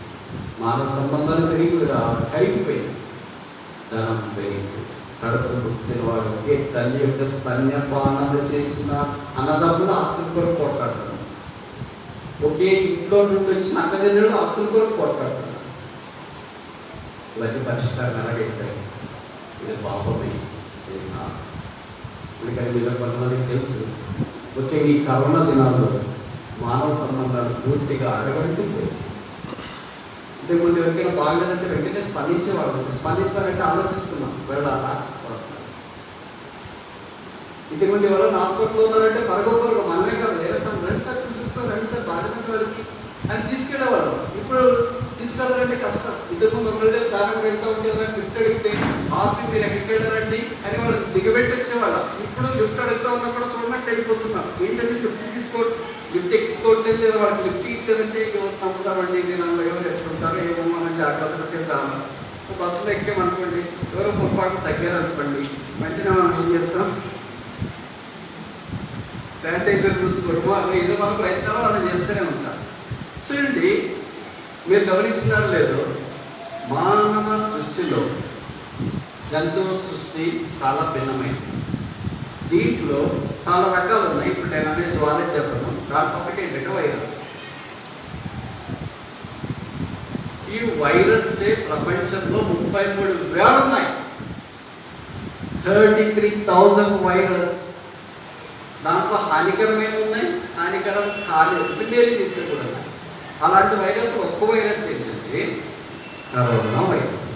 Speaker 1: మానవ సంబంధాలు కరిగిపోయింది, ధనం పెరిగిపోయింది. కడుపును పుట్టిన వాడు ఏ తల్లి యొక్క స్తన్యపానాలు చేసిన అన్నదమ్ములు ఆస్తుల కొరకు పోట్లాడుతున్నారు. ఒకే ఇంట్లో నుండి వచ్చిన అక్కజనులు ఆస్తుల కొరకు పోట్లాడుతున్నారు. ఇవన్నీ పరిష్కారం ఎలాగైతే ఇది పాపమే, ఇది కాదు. అందుకని వీళ్ళ కొంతమందికి తెలుసు, ముఖ్యంగా ఈ కరోనా దినాల్లో మానవ సంబంధాలు పూర్తిగా అడగంటుపోయాయి. ఇంతకుముందు ఎవరికైనా బాగలేదంటే వెంటనే స్పందించేవాళ్ళు, స్పందించాలంటే ఆలోచిస్తున్నాం వెళ్ళాలా. ఇంతకుముందు ఎవరైనా హాస్పిటల్లో ఉన్నారంటే పరగొప్పరు మనమే కాదు, వేరే సార్ రండి సార్ చూసిస్తాం, రండి సార్ బాగలేదంటే వాడికి అని తీసుకెళ్ళేవాళ్ళు. ఇప్పుడు తీసుకెళ్ళాలంటే కష్టం. ఇంతకుముందు ఒకళ్ళే దారం వెళ్తూ ఉంటే లిఫ్ట్ అడిగితే ఆఫీ మీరు ఎక్కడికి వెళ్ళారండి అని వాళ్ళు దిగబెట్టి వచ్చేవాళ్ళం. ఇప్పుడు లిఫ్ట్ అడుగుతూ ఉన్నా కూడా చూడనట్టు వెళ్ళిపోతున్నారు. ఏంటంటే లిఫ్ట్ ఎక్కించుకోవట్లేదు, లేదా వాళ్ళకి లిఫ్ట్ ఇస్తుందంటే ఎవరు నమ్ముతామండి, నేను ఎవరు ఎట్లుంటారో ఏమో మనం జాగ్రత్తగా చేసాము. బస్సులో ఎక్కామనుకోండి, ఎవరో పొరపాటు తగ్గారనుకోండి, వెంటనే మనం ఏం చేస్తాం, శానిటైజర్ చూసుకోవడము అలా ఏదో మన ప్రయత్నాలు అలా చేస్తూనే ఉంటాం. సో అండి, మీరు గమనించినారు లేదో, మానవ సృష్టిలో జంతువు సృష్టి చాలా భిన్నమైనది. దీంట్లో చాలా రకాలు ఉన్నాయి. ఇప్పుడు నేను అనే జ్వాలే చెప్పను. దాంట్లో ఒకటి ఏంటంటే వైరస్. ఈ వైరస్ ప్రపంచంలో 33,000 ఉన్నాయి. 33,000 వైరస్. దాంట్లో హానికరమైన ఉన్నాయి, హానికరం కాదు మేలు తీసే కూడా ఉన్నాయి. అలాంటి వైరస్ ఒక్క వైరస్ ఏంటంటే కరోనా వైరస్.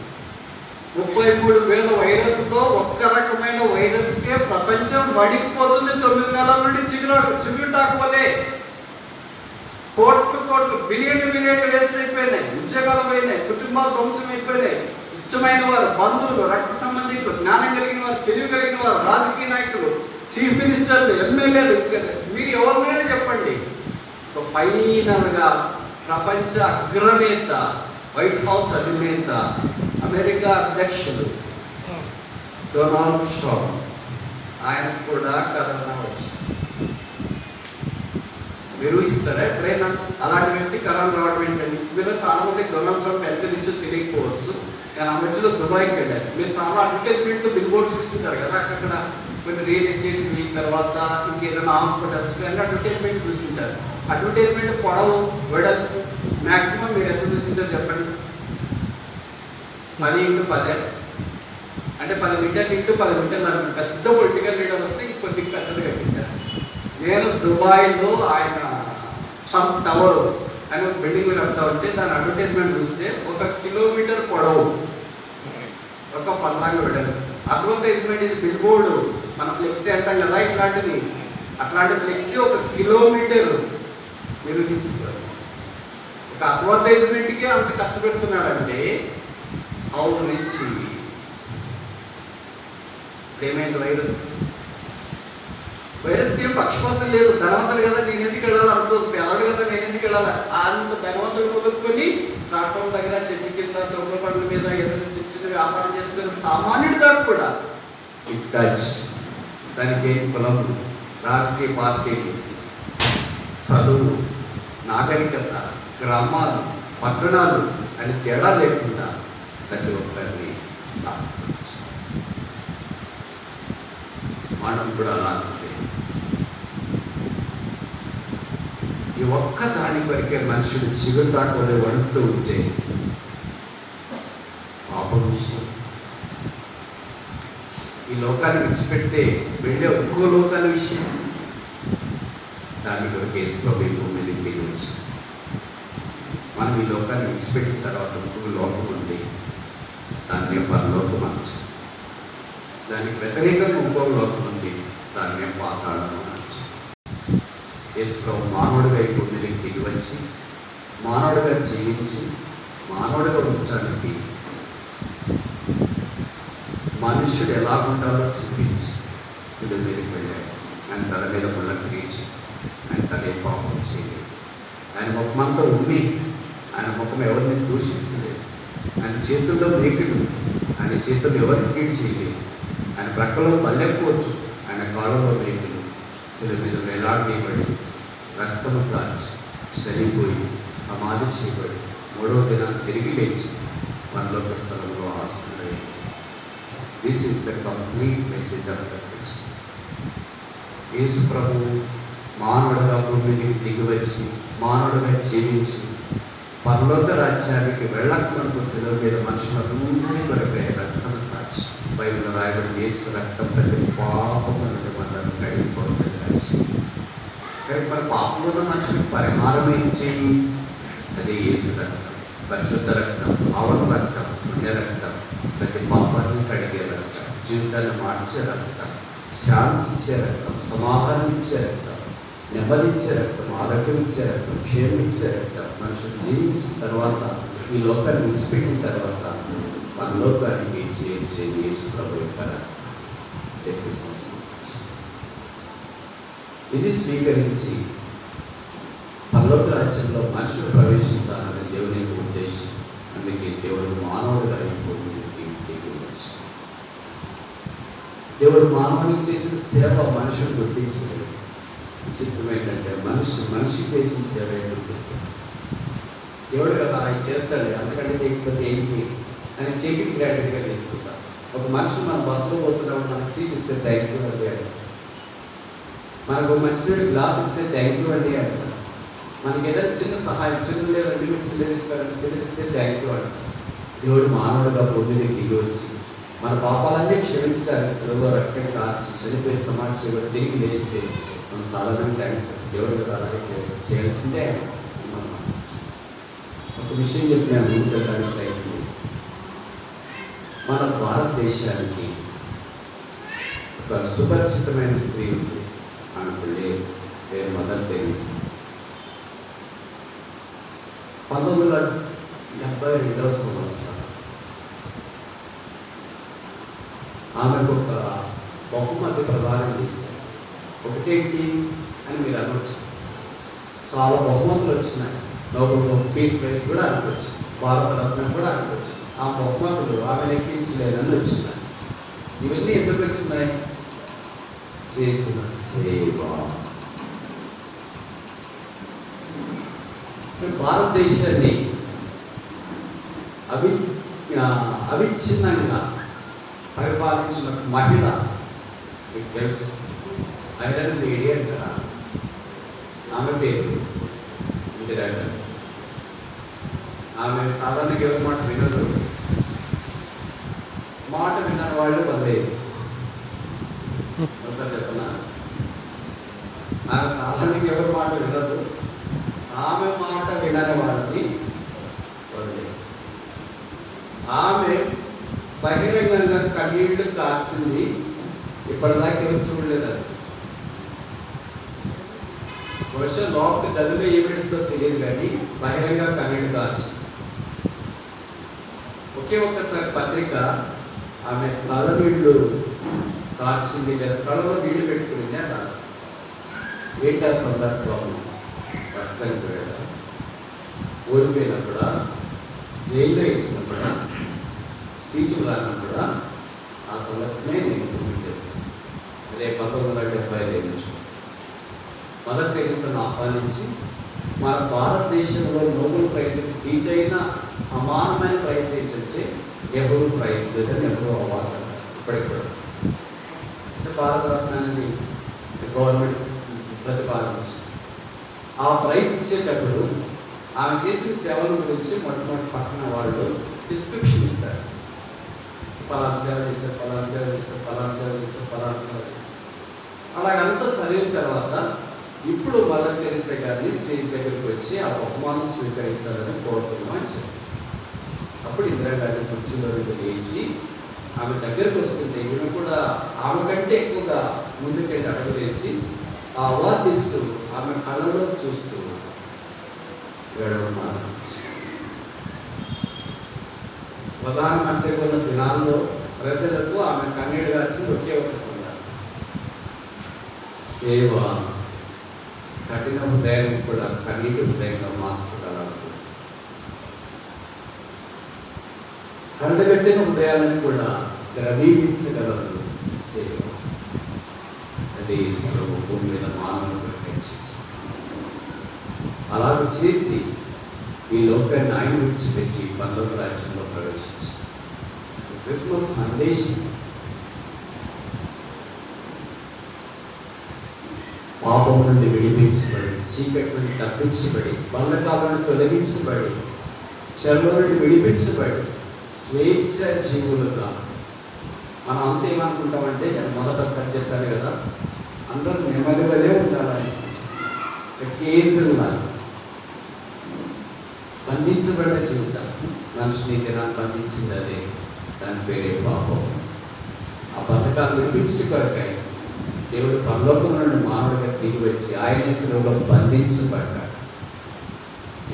Speaker 1: 33,000 వైరస్లో ఒక్క రకమైన వైరస్కే ప్రపంచం వడికిపోతుంది. 9 నెలల నుండి చిగురుటాకపోతే కోట్లు బిలియన్లు వేస్ట్ అయిపోయినాయి, ఉద్యోగాలు పోయినాయి, కుటుంబాలు ధ్వంసం అయిపోయినాయి. ఇష్టమైన వారు, బంధువులు, రక్త సంబంధికులు, జ్ఞానం కలిగిన వారు, తెలివి కలిగిన వారు, రాజకీయ నాయకులు, చీఫ్ మినిస్టర్లు, ఎమ్మెల్యేలు, మీరు ఎవరినైనా చెప్పండి. ఫైనల్గా ప్రపంచ అగ్రనేత, వైట్ హౌస్ అధినేత, అమెరికా అధ్యక్షుడు డొనాల్డ్ ట్రంప్, ఆయన కూడా కరోనా వచ్చింది. మీరు ఇస్తారా ఎప్పుడైనా అలాంటి వ్యక్తి కరోనా రావడం ఏంటండి? మీరు చాలా మంది డొనాల్డ్ ట్రంప్ ఎంత నుంచో తెలియకపోవచ్చు. నేను ఆ మధ్యలో దుబాయ్కి వెళ్ళాను. మీరు చాలా అడ్వర్టైజ్మెంట్ బిల్ బోర్డ్స్ చూస్తుంటారు కదా, అక్కడ కొన్ని రియల్ ఎస్టేట్ వీక్ తర్వాత ఇంకేదైనా హాస్పిటల్స్ అన్ని అడ్వర్టైజ్మెంట్ చూస్తుంటారు. అడ్వర్టైజ్మెంట్ పొడవు వెడల్పు మ్యాక్సిమం మీరు ఎంత చూసింటారు చెప్పండి? 10x10 అంటే 10 మీటర్లు ఇంటూ 10 మీటర్లు అనుకుంటారు. పెద్ద పొలిటికల్ లీడర్ వస్తే కొద్ది పెద్దగా పెట్టారు. నేను దుబాయ్లో ఆయన ట్రంప్ టవర్స్ అని ఒక బిల్డింగ్ కడతా ఉంటే దాని అడ్వర్టైజ్మెంట్ చూస్తే 1 కిలోమీటర్ పొడవు ఒక ఫలాంగా వెళ్ళాలి. అడ్వర్టైజ్మెంట్ ఇది బిల్ బోర్డు, మన ఫ్లెక్సీ అంటాం కదా, ఇట్లాంటిది. అట్లాంటి ఫ్లెక్సీ 1 కిలోమీటర్ మీరు తీసుకోవాలి. ఒక అడ్వర్టైజ్మెంట్కే అంత ఖర్చు పెడుతున్నాడంటే హౌ రిచ్ ఈస్. ఏమైంది? వైరస్కి ఏం పక్షపాతం లేదు. ధనవంతుడు కదా నేను ఎందుకు వెళ్ళాలి అనుకోదు, పేదడు కదా నేను ఎందుకు వెళ్ళాలి. అంత ధనవంతుడు మొదలుకొని ప్లాట్ఫామ్ దగ్గర చెట్టు కింద తొమ్మిది పండ్ల మీద ఏదైనా చిన్న వ్యాపారం చేసుకునే సామాన్యుడి దాకా కూడా ఇట్ టచ్. దానికి ఏం కులం, రాజకీయ పార్టీలు, చదువు, నాగరికత, గ్రామాలు, పట్టణాలు అని తేడా లేకుండా ప్రతి ఒక్కరిని మనం కూడా అలాంటి ఈ ఒక్క దాని వరకే మనుషుడు చిగురుటాటోనే వణుకుతూ ఉంటే పాపం విషయం. ఈ లోకాన్ని విడిచిపెడితే వెళ్ళే ఒక్కో లోకాల విషయం. దాన్ని కొరకు యేసుప్రభు భూమిని దిగవచ్చు. మనం ఈ లోకాన్ని విడిచిపెట్టిన తర్వాత ఇంకొక లోకం ఉంది, దాన్ని పరలోకం అంటారు. దానికి వ్యతిరేకంగా ఇంకొక లోకం ఉంది, దాన్ని పాతాళం అంటారు. యేసుప్రభు మానవుడిగా ఈ భూమికి దిగి వచ్చి మానవుడిగా జీవించి మానవుడిగా ఉండటానికి మనుష్యుడు ఎలా ఉండాలో చూపించి శిలువ మీదకి వెళ్ళాడు. ఆయన తల మీద ముళ్ళ క్రీచి, ఆయన తలే పాపం చేయలేదు. ఆయన ముఖమంతా ఉమ్మి, ఆయన ముఖం ఎవరిని దూషించలేదు. ఆయన చేతుల్లో మేకులు, ఆయన చేతుల్లో ఎవరిని కీడు చేయలేదు. ఆయన ప్రక్కలో పల్లెకపోవచ్చు, ఆయన కాళ్ళలో మేకులు. శిలువ మీద వేలాడేయబడి రక్తము కాల్చి చనిపోయి సమాధి చేయబడి 3వ దినాన్ని తిరిగి లేచి పరలోక స్థలంలో ఆశ్రయం. This is the complete message of the Christmas. యేసు ప్రభువు మానవుడుగా భూమికి దిగి వచ్చి మానవుడుగా జీవించి పరలోక రాజ్యానికి వెళ్ళకముందు శిలువ మీద మనుషులందరి కొరకై రక్తం కాచి, బైబిల్లో రాయబడి యేసు రక్తం ప్రతి పాపము నుండి మనల్ని కడిగిపోతుంది కాచి. మన పాపమున్న మనుషులకు పరిహారం ఇచ్చేది అదే యేసు రక్తం. పరిశుద్ధ రక్తం, ఆవల రక్తం, పుణ్య రక్తం, ప్రతి పాపాన్ని కడిగే రక్తం, జీవితాన్ని మార్చే రక్తం, శాంతి ఇచ్చే రక్తం, సమాధానం ఇచ్చే రక్తం, నెమ్మదించే రక్తం, ఆరోగ్యం ఇచ్చే రక్తం, క్షేమం ఇచ్చే రక్తం. మనుషులు జీవించిన తర్వాత, ఈ లోకాన్ని విడిచిపెట్టిన తర్వాత మన లోకానికి చేర్చేది యేసు ప్రభు యొక్క క్రిస్మస్. ఇది స్వీకరించి పరలోక రాజ్యంలో మనుషులు ప్రవేశించాలనే దేవుని యొక్క ఉద్దేశం. అందుకే దేవుడు మానవుడిగా అయిపోయింది. దేవుడు మానవునికి చేసిన సేవ మనుషులు గుర్తించలేదు. విచిత్రం ఏంటంటే మనిషి చేసిన సేవ గుర్తిస్తాడు. దేవుడు కదా ఆయన చేస్తాడు, అంతకంటే చేయకపోతే ఏంటి అని చెప్పి గ్రాడ్యుయేట్గా తీసుకుంటాం. ఒక మనిషి మన బస్సులో పోతున్నప్పుడు మనకు సీట్ ఇస్తే థ్యాంక్ యూ అండి అంటారు. మనకు మంచి గ్లాస్ ఇస్తే థ్యాంక్ యూ అండి అంటారు. మనకి ఏదైనా చిన్న సహాయం, చిన్న లేదండి మీరు చిల్లరిస్తారని చిల్లరిస్తే థ్యాంక్ యూ అంటారు. దేవుడు మానవుడుగా భూమిని దిగి వచ్చి మన పాపాలన్నీ క్షమించడానికి శిలువలో రక్తం కార్చి చనిపోయి సమాధి చేయబడి తిరిగి లేస్తే మనం సాధారణ థ్యాంక్స్ దేవుడు కదా అలాగే చేయాల్సిందే. ఒక విషయం చెప్పి నేను ముందుకెళ్ళడానికి ప్రయత్నం చేస్తాను. మన భారతదేశానికి ఒక సుపరిచితమైన స్త్రీ ఉంది. ఆమె పేరు మదర్ తెరీసా. 1972వ సంవత్సరం ఆమెకు ఒక బహుమతి ప్రదానం చేశారు. ఒకటేంటి అని మీరు అనవచ్చు, చాలా బహుమతులు వచ్చినాయి. నోబెల్ పీస్ ప్రైజ్ కూడా అనుకోవచ్చు, భారతరత్న కూడా అనుకోవచ్చు. ఆ బహుమతులు ఆమెను ఎక్కించలేదని వచ్చినాయి. ఇవన్నీ ఎందుకు వచ్చినాయి? చేసిన సేవ. భారతదేశాన్ని అవిచ్ఛిన్నంగా పరిపాలించిన మహిళ మీకు తెలుసు, ఐరన్ లేడీ అంటారా. ఆమె పేరు ఇందిరాగాంధీ. ఆమె సాధారణంగా ఎవరి మాట వినదు. మాట విన్న వాళ్ళు వదిలేదు. ఒకసారి చెప్పనా, ఆమె సాధారణంగా ఎవరి మాట వినదు. ఆమె మాట వినని వాళ్ళని వదిలేదు. ఆమె బహిరంగంగా కన్నీళ్లు కార్చింది ఇప్పటిదాకా ఎవరు చూడలేదు. అది బహుశా లోపల గదిలో ఏమిడిస్తో తెలియదు, కానీ బహిరంగ కన్నీళ్లు కార్చింది. ఒకే ఒక్కసారి పత్రిక ఆమె కళ్ళ నీళ్లు కార్చింది, లేదా కళ్ళలో నీళ్లు పెట్టుకునింది అని రాసి. ఏంటి ఆ సందర్భం? చనిపోయాడా, ఓడిపోయినప్పుడా, జైల్లో వేసినప్పుడా, సీటు రానప్పుడా? ఆ సందర్భమే నేను చెప్పాను. అదే 1975 నుంచి మదర్ తెరెసాను ఆహ్వానించి మన భారతదేశంలో నోబెల్ ప్రైజ్ దీనికైన సమానమైన ప్రైజ్ ఏంటంటే నెహ్రూ ప్రైజ్, లేదా నెహ్రూ అవార్డు. ఇప్పటికి కూడా అంటే భారతరత్న అనేది గవర్నమెంట్ ప్రతిపాదించింది. ఆ ప్రైజ్ ఇచ్చేటప్పుడు ఆమె చేసిన సేవల గురించి మొట్టమొదటి పక్కన వాళ్ళు డిస్క్రిప్షన్ ఇస్తారు. పలానా సేవ చేశారు, పలానా సేవ చేశారు, పలానా సేవ చేశారు, పలానా సేవ చేశారు. అలాగంతా చదివిన తర్వాత ఇప్పుడు మదర్ తెరెసా గారిని స్టేజ్ దగ్గరికి వచ్చి ఆ బహుమానం స్వీకరించాలని కోరుతున్నాం అని చెప్పారు. అప్పుడు ఇందిరాగాంధీ కుర్చీలో లేచి ఆమె దగ్గరకు వస్తుంటే ఈమె కూడా ఆమె కంటే ఎక్కువగా ముందుకెళ్ళి అడుగు వేసి ఆ అవార్డు ఇస్తూ ఆమె కళ్ళలో చూస్తూ ఏడవన్నారు. ప్రధానమంత్రి ఉన్న దినాల్లో ప్రజలకు ఆమె కన్నీడు గార్చింది ఒకే ఒక సందర్భం. సేవ కఠిన హృదయం కూడా కన్నీటి హృదయంగా మార్చగలరు. కండగట్టిన హృదయాలను కూడా ద్రవీకరించగలరు సేవ. అదే ఈశ్వరు భూమి మీద మానవులుగా చేసి అలాగ చేసి ఈ లోకాన్ని ఆయన విడిచిపెట్టి 19వ రాజ్యంలో ప్రవేశించారు. క్రిస్మస్ సందేశం పాపం నుండి విడిపించబడి, చీకటి నుండి తప్పించబడి, బంధకాలను తొలగించబడి, చెరల నుండి విడిపించబడి స్వేచ్ఛ జీవులుగా మనం అంతా ఏమనుకుంటామంటే, నేను మొదట చెప్పాను కదా, అందరూ నెమ్మది వలే ఉండాలని, కేసులాగా బంధించబడిన జీవితం. మనిషిని దినాన్ని బంధించింది అదే, దాని పేరే పాపం. ఆ బంధకాలు విడిపించి కొరకై దేవుడు పరలోకం నుండి మానవుడిగా దిగి వచ్చి ఆయన శిలువలో బంధించబడ్డాడు.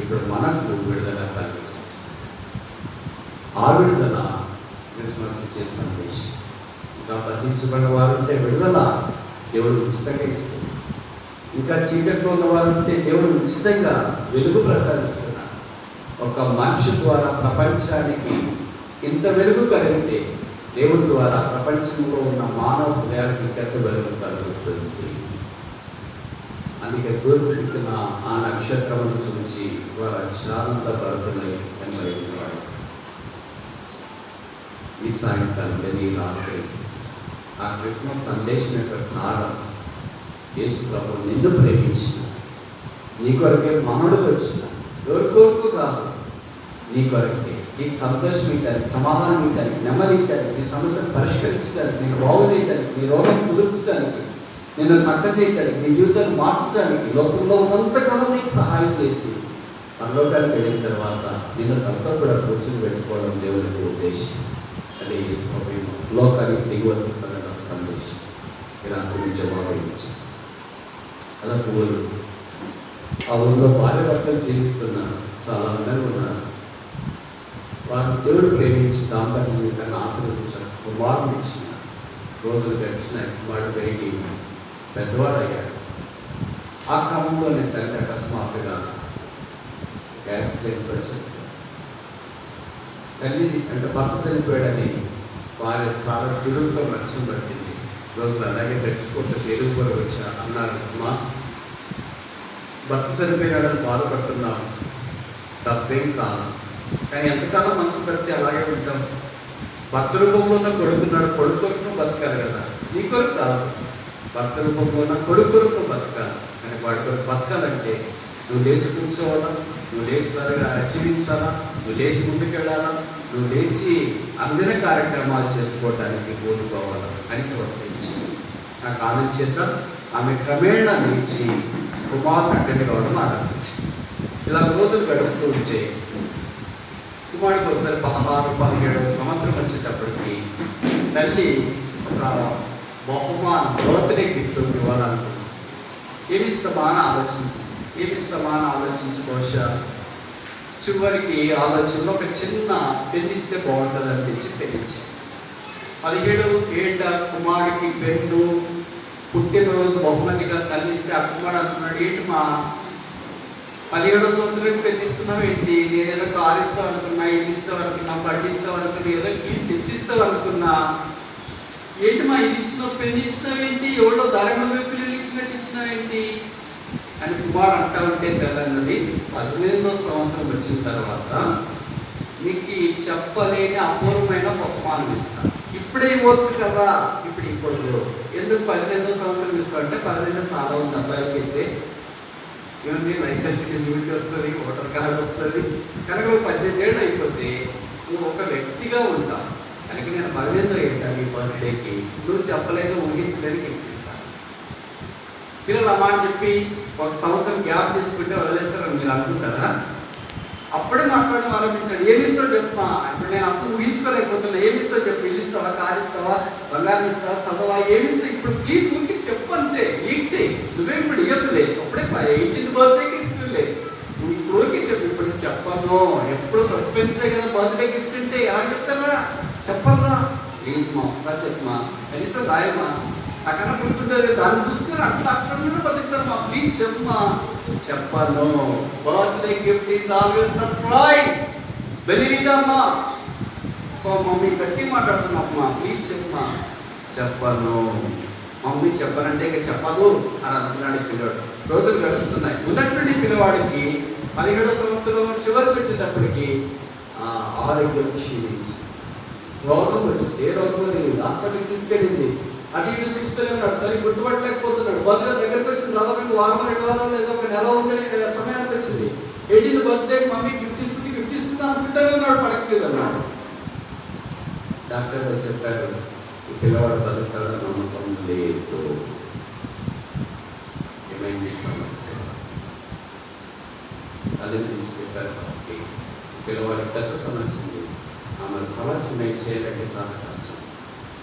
Speaker 1: ఇప్పుడు మనకు విడుదల కలిగించేసి ఆ విడుదల క్రిస్మస్ ఇచ్చే సందేశం. ఇంకా బంధించబడిన వారు ఉంటే విడుదల దేవుడు ఉచితంగా ఇస్తుంది. ఇంకా చీకట్లో ఉన్న వారు ఉంటే దేవుడు ఉచితంగా వెలుగు ప్రసాదిస్తున్నాడు. ఒక మనిషి ద్వారా ప్రపంచానికి ఇంత వెలుగు కలిగితే దేవుడి ద్వారా ప్రపంచంలో ఉన్న మానవ హృదయాలకు ఇంకెంత వెలుగు కలుగుతుంది. అందుకే తూర్పు దిక్కున ఆ నక్షత్రమును చూసి వారు అక్షరాంత పడుతున్నాయి అని అడిగినవాడు. ఈ సాయంకాలం ఈ రాత్రి ఆ క్రిస్మస్ సందేశం యొక్క సారం, యేసు ప్రభు నిన్ను ప్రేమించిన, నీ కొరకే మానవుడికి వచ్చిన, ఎవరి కొరకు కాదు, నీ కొరకే, నీకు సంతోషం ఇవ్వడానికి, సమాధానం ఇవ్వడానికి, నెమ్మది ఇవ్వడానికి, నీ సమస్యను పరిష్కరించడానికి, నేను బాగు చేయడానికి, నీ రోగం కుదుర్చడానికి, నిన్ను చక్క చేయడానికి, నీ జీవితాన్ని మార్చడానికి, లోకంలో ఉన్నంతకాలం నీకు సహాయం చేసి పరలోకానికి వెళ్ళిన తర్వాత నిన్ను తనతో కూడా కూర్చుని పెట్టుకోవడం దేవునికి ఉద్దేశం. అదే యేసు లోకానికి దిగి వచ్చిన సందేశం. ఇలా గురించి జవాబు అలా ఊరు, ఆ ఊళ్ళో భార్య భర్తలు జీవిస్తున్నారు, చాలా అందంగా ఉన్నారు. వారు దేవుడు ప్రేమించి దాంపత్య జీవితాన్ని ఆశీర్వదించారు, కుమారుడు ఇచ్చిన. రోజులు గడిచినాయి, వాడు పెరిగి పెద్దవాడు అయ్యాడు. ఆ క్రమంలో నేను తండ్రి అకస్మాత్తుగా యాక్సిడెంట్ వచ్చింది. తల్లి అంటే భర్త చనిపోయాడని వారు చాలా తిరుగుతో నచ్చం పట్టింది. రోజులు అలాగే తెచ్చుకుంటూ తెలుగు కూడా వచ్చా అన్నారు, అమ్మా భర్త చనిపోయినాడని బాధపడుతున్నాం, తప్పేం కాదు, కానీ ఎంతకాలం మనసు పెడితే అలాగే ఉంటాం. భర్త రూపంలో ఉన్న కొడుకున్నాడు, కొడుకు కొరకు బతకాలి కదా, నీ కొరకు కాదు, భర్త రూపంలో ఉన్న కొడుకు కొరకు బతకాలి. కానీ వాడి కొరకు బతకాలంటే నువ్వు లేచి కూర్చోవాలా, నువ్వు లేచి సరిగా జీవించాలా, నువ్వు లేచి ముందుకెళ్ళాలా, నువ్వు లేచి అందిన కార్యక్రమాలు చేసుకోవటానికి కోరుకోవాలా అని ప్రోత్సహించింది. నాకు ఆమె చేత ఆమె క్రమేణా లేచి కుమారుడు అటెండ్ కావడం ఆరంభించింది. ఇలా రోజులు గడుస్తూ ఉంటే కుమారుడికి ఒకసారి 16-17 సంవత్సరం వచ్చేటప్పటికి తల్లి ఒక బర్త్డే గిఫ్ట్ ఇవ్వాలనుకుంది. ఏమిస్తామా అని ఆలోచించి బహుశా చివరికి ఆలోచనలో ఒక చిన్న పెన్ను ఇస్తే బాగుంటుంది అనిపించి పెన్నించి 17 ఏళ్ళ కుమారుడికి పెన్ను పుట్టినరోజు బహుమతిగా తల్లిస్తే ఆ కుమారుడు అంటున్నాడు, ఏంటి మా 17వ సంవత్సరానికి పెన్నిస్తున్నావు ఏంటి? నేను ఏదో కారు ఇస్తావు అనుకున్నా, ఇది ఇస్తావు అనుకున్నా, బండి ఇస్తావు అనుకున్నా, ఏదో కీస్ తెచ్చిస్తావు అనుకున్నా, ఏంటి మా ఇది ఇచ్చినావు, పెన్ను ఇచ్చినావు ఏంటి, ఎవడో దారిలో పిల్లలు ఇచ్చినట్టు ఇచ్చినావు ఏంటి అని కుమార్ అంటా ఉంటే తెల్లన్నది 18వ సంవత్సరం వచ్చిన తర్వాత నీకు చెప్పలేని అపూర్వమైన బహుమానం ఇస్తాను. ఇప్పుడే ఇవ్వచ్చు కదా, ఇప్పుడు ఎందుకు 18వ సంవత్సరం ఇస్తావు అంటే 18 చాలా ఉంది అబ్బాయికి అయితే ఏమంటే లైసెన్స్కి లిమిట్ వస్తుంది, ఓటర్ కార్డు వస్తుంది కనుక 18 ఏళ్ళు అయిపోతే నువ్వు ఒక వ్యక్తిగా ఉంటావు కనుక నేను 18వ ఏట నీ బర్త్డేకి నువ్వు చెప్పలేదు ఊహించలేని గిఫ్ట్ ఇస్తాను. పిల్లలు అమ్మా అని చెప్పి 1 సంవత్సరం గ్యాప్ తీసుకుంటే వదిలేస్తారని మీరు అనుకుంటారా? అప్పుడే మాట్లాడడం ఆరంభించాడు. ఏమిస్తావు చెప్పమా, ఇప్పుడు నేను అసలు ఊహించుకోలేకపోతున్నా, ఏమిస్తావు చెప్పు, ఇల్లు ఇస్తావా, కారు ఇస్తావా, బంగారం ఇస్తావా, చదవా, ఏమిస్తావు ఇప్పుడు ప్లీజ్ ఊరికి చెప్పు అంతే, లీక్ చేయి, నువ్వే ఇప్పుడు ఇవ్వదులే, అప్పుడే 18th బర్త్డేకి ఇస్తుందిలే, నువ్వు ఇప్పుడు ఊరికి చెప్పు. ఇప్పుడు చెప్పను, ఎప్పుడు సస్పెన్సే కదా బర్త్డే గిఫ్ట్ అంటే, ఎలా చెప్తారా, చెప్పరా ప్లీజ్ మా ఒకసారి చెప్పమా, కనీసం రాయమ్మా, అక్కడ గుర్తుంటుంది దాన్ని చూసుకొని అక్కడ బతుకుతారు మా, ప్లీజ్ చెప్పమా. చెప్పను, birthday gift is always surprise, believe it or not. Mummy గట్టి మాట్లాడుతున్నా, ప్లీజ్ చెప్పమా. చెప్పను మమ్మీ, చెప్పనంటే ఇక చెప్పదు అని అంటున్నాడు పిల్లవాడు. రోజులు గడుస్తున్నాయి. మొదటి పిల్లవాడికి 17వ సంవత్సరం చివరికి వచ్చేటప్పటికి ఆరోగ్యం క్షీణించి రోగం వచ్చింది. ఏ రోగం లేదు, హాస్పిటల్కి తీసుకెళ్ళింది. అటు ఇటు చూస్తూనే ఉన్నాడు, సరే గుర్తుపట్టలేకపోతున్నాడు. బర్త్డే దగ్గరకు వచ్చింది, దాదాపు వారం 2 వారాలు లేదా ఒక నెల ఉండే సమయానికి వచ్చింది. 18th బర్త్డే మమ్మీ గిఫ్ట్ ఇస్తుంది అనుకుంటానే ఉన్నాడు, పడట్లేదు అన్నాడు. డాక్టర్ గారు చెప్పారు, ఈ పిల్లవాడు బతుకుతాడో నమ్మకం లేదు. ఏమైంది సమస్య అదే నుంచి చెప్పారు. కాబట్టి పిల్లవాడికి పెద్ద సమస్య ఉంది, ఆమె సమస్య నేను చేయాలంటే చాలా కష్టం.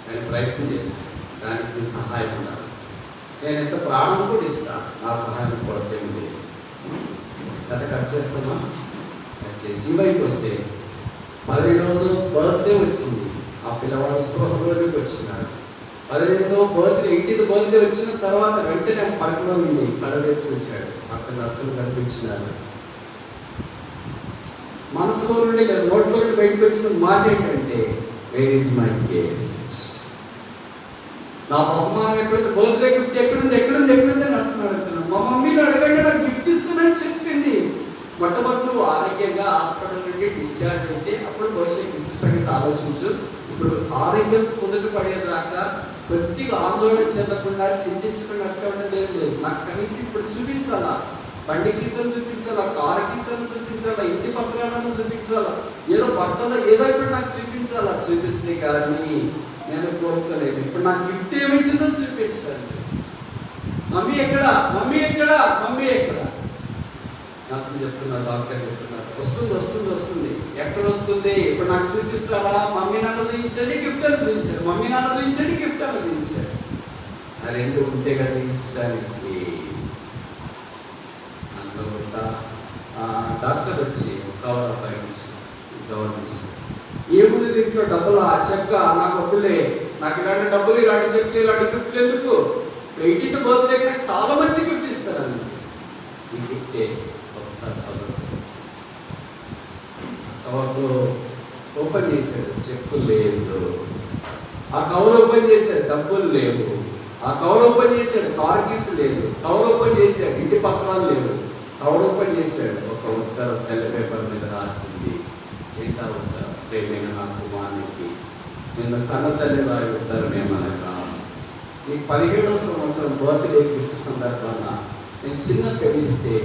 Speaker 1: నేను ప్రయత్నం చేస్తాను, దానికి నేను సహాయం ఉండాలి, నేను ఎంత ప్రాణం కూడా ఇస్తాను, నా సహాయం కొరతే ఉంది. కథ కట్ చేస్తామా, కట్ చేసి వైపు వస్తే 17వ బర్త్డే వచ్చింది. ఆ పిల్లవాడు స్పృహలోకి వచ్చినాడు. 18వ బర్త్డే 18th బర్త్డే వచ్చిన తర్వాత వెంటనే పడకలో నుండి కడవేసి వచ్చాడు. అక్కడ నర్సులు కనిపించినారు. మనసులో నుండి నోట్లో నుండి బయటకు వచ్చిన మాట ఏంటంటే, వేర్ ఈజ్ మై గిఫ్ట్, నా బహుమానం ఎక్కడుంది, బర్త్డే గిఫ్ట్ ఎక్కడుంది నర్సులు అడుగుతున్నాను. మా మమ్మీని అడగండి, నాకు గిఫ్ట్ ఇస్తుందని చెప్పింది. మొట్టమొదటి నువ్వు ఆరోగ్యంగా హాస్పిటల్ నుండి డిశ్చార్జ్ అయితే అప్పుడు భవిష్యత్ గిఫ్ట్ సంగతి ఆలోచించు. ఇప్పుడు ఆరోగ్యం కుదుట పడేదాకా కొద్దిగా ఆందోళన చెందకుండా చింతించకుండా లేదు. నాకు కనీసం ఇప్పుడు చూపించాలా, బండి గీసలు చూపించాలా, కారు గీసలు చూపించాలా, ఇంటి పత్రాలను చూపించాలా, ఏదో బట్టలు ఏదో ఇప్పుడు నాకు చూపించాలా. చూపిస్తే కానీ నేను కోరుకోలేదు. ఇప్పుడు నాకు గిఫ్ట్ ఏమిచ్చిందో చూపించాలి. మమ్మీ ఎక్కడా, నర్సు చెప్తున్నారు, డాక్టర్ చెప్తున్నారు, వస్తుంది. ఎక్కడ వస్తుంది, ఇప్పుడు నాకు చూపిస్తావా? మమ్మీ నాన్న చూపించండి, గిఫ్ట్ అని చూపించారు. మమ్మీ నాన్న చూపించండి, గిఫ్ట్ అని చూపించారు. ఆ రెండు ఉంటే కదా చూపించడానికి. అందులో డాక్టర్ వచ్చి కవర్ గవర్నెన్స్ ఏముంది దీంట్లో, డబ్బులా, చెక్క, నాకు వద్దులే, నాకు ఇలాంటి డబ్బులు, ఇలాంటి చెక్లు, ఇలాంటి గిఫ్ట్లు ఎందుకు, 18th బర్త్డే నాకు చాలా మంచి గిఫ్ట్ ఇస్తారని. ఈ గిఫ్టే ఒకసారి చదువు. కవర్లో ఓపెన్ చేశాడు, చెక్కులు లేదు. ఆ కవర్ ఓపెన్ చేశాడు, డబ్బులు లేవు. ఆ కవర్ ఓపెన్ చేశాడు, కార్ కీస్ లేదు. కవర్ ఓపెన్ చేశాడు, ఇంటి పత్రాలు లేవు. కవర్ ఓపెన్ చేశాడు, ఒక ఉత్తరం తెల్ల పేపర్ మీద రాసింది. ఏంటా ఉత్తరం? ప్రేమైన నా కుమారునికి నిన్ను కన్న తల్లి వారి ఉత్తరం ఏమనగా, నీ 17వ సంవత్సరం బర్త్డే గిఫ్ట్ సందర్భాన నేను చిన్న పెన్ను ఇస్తే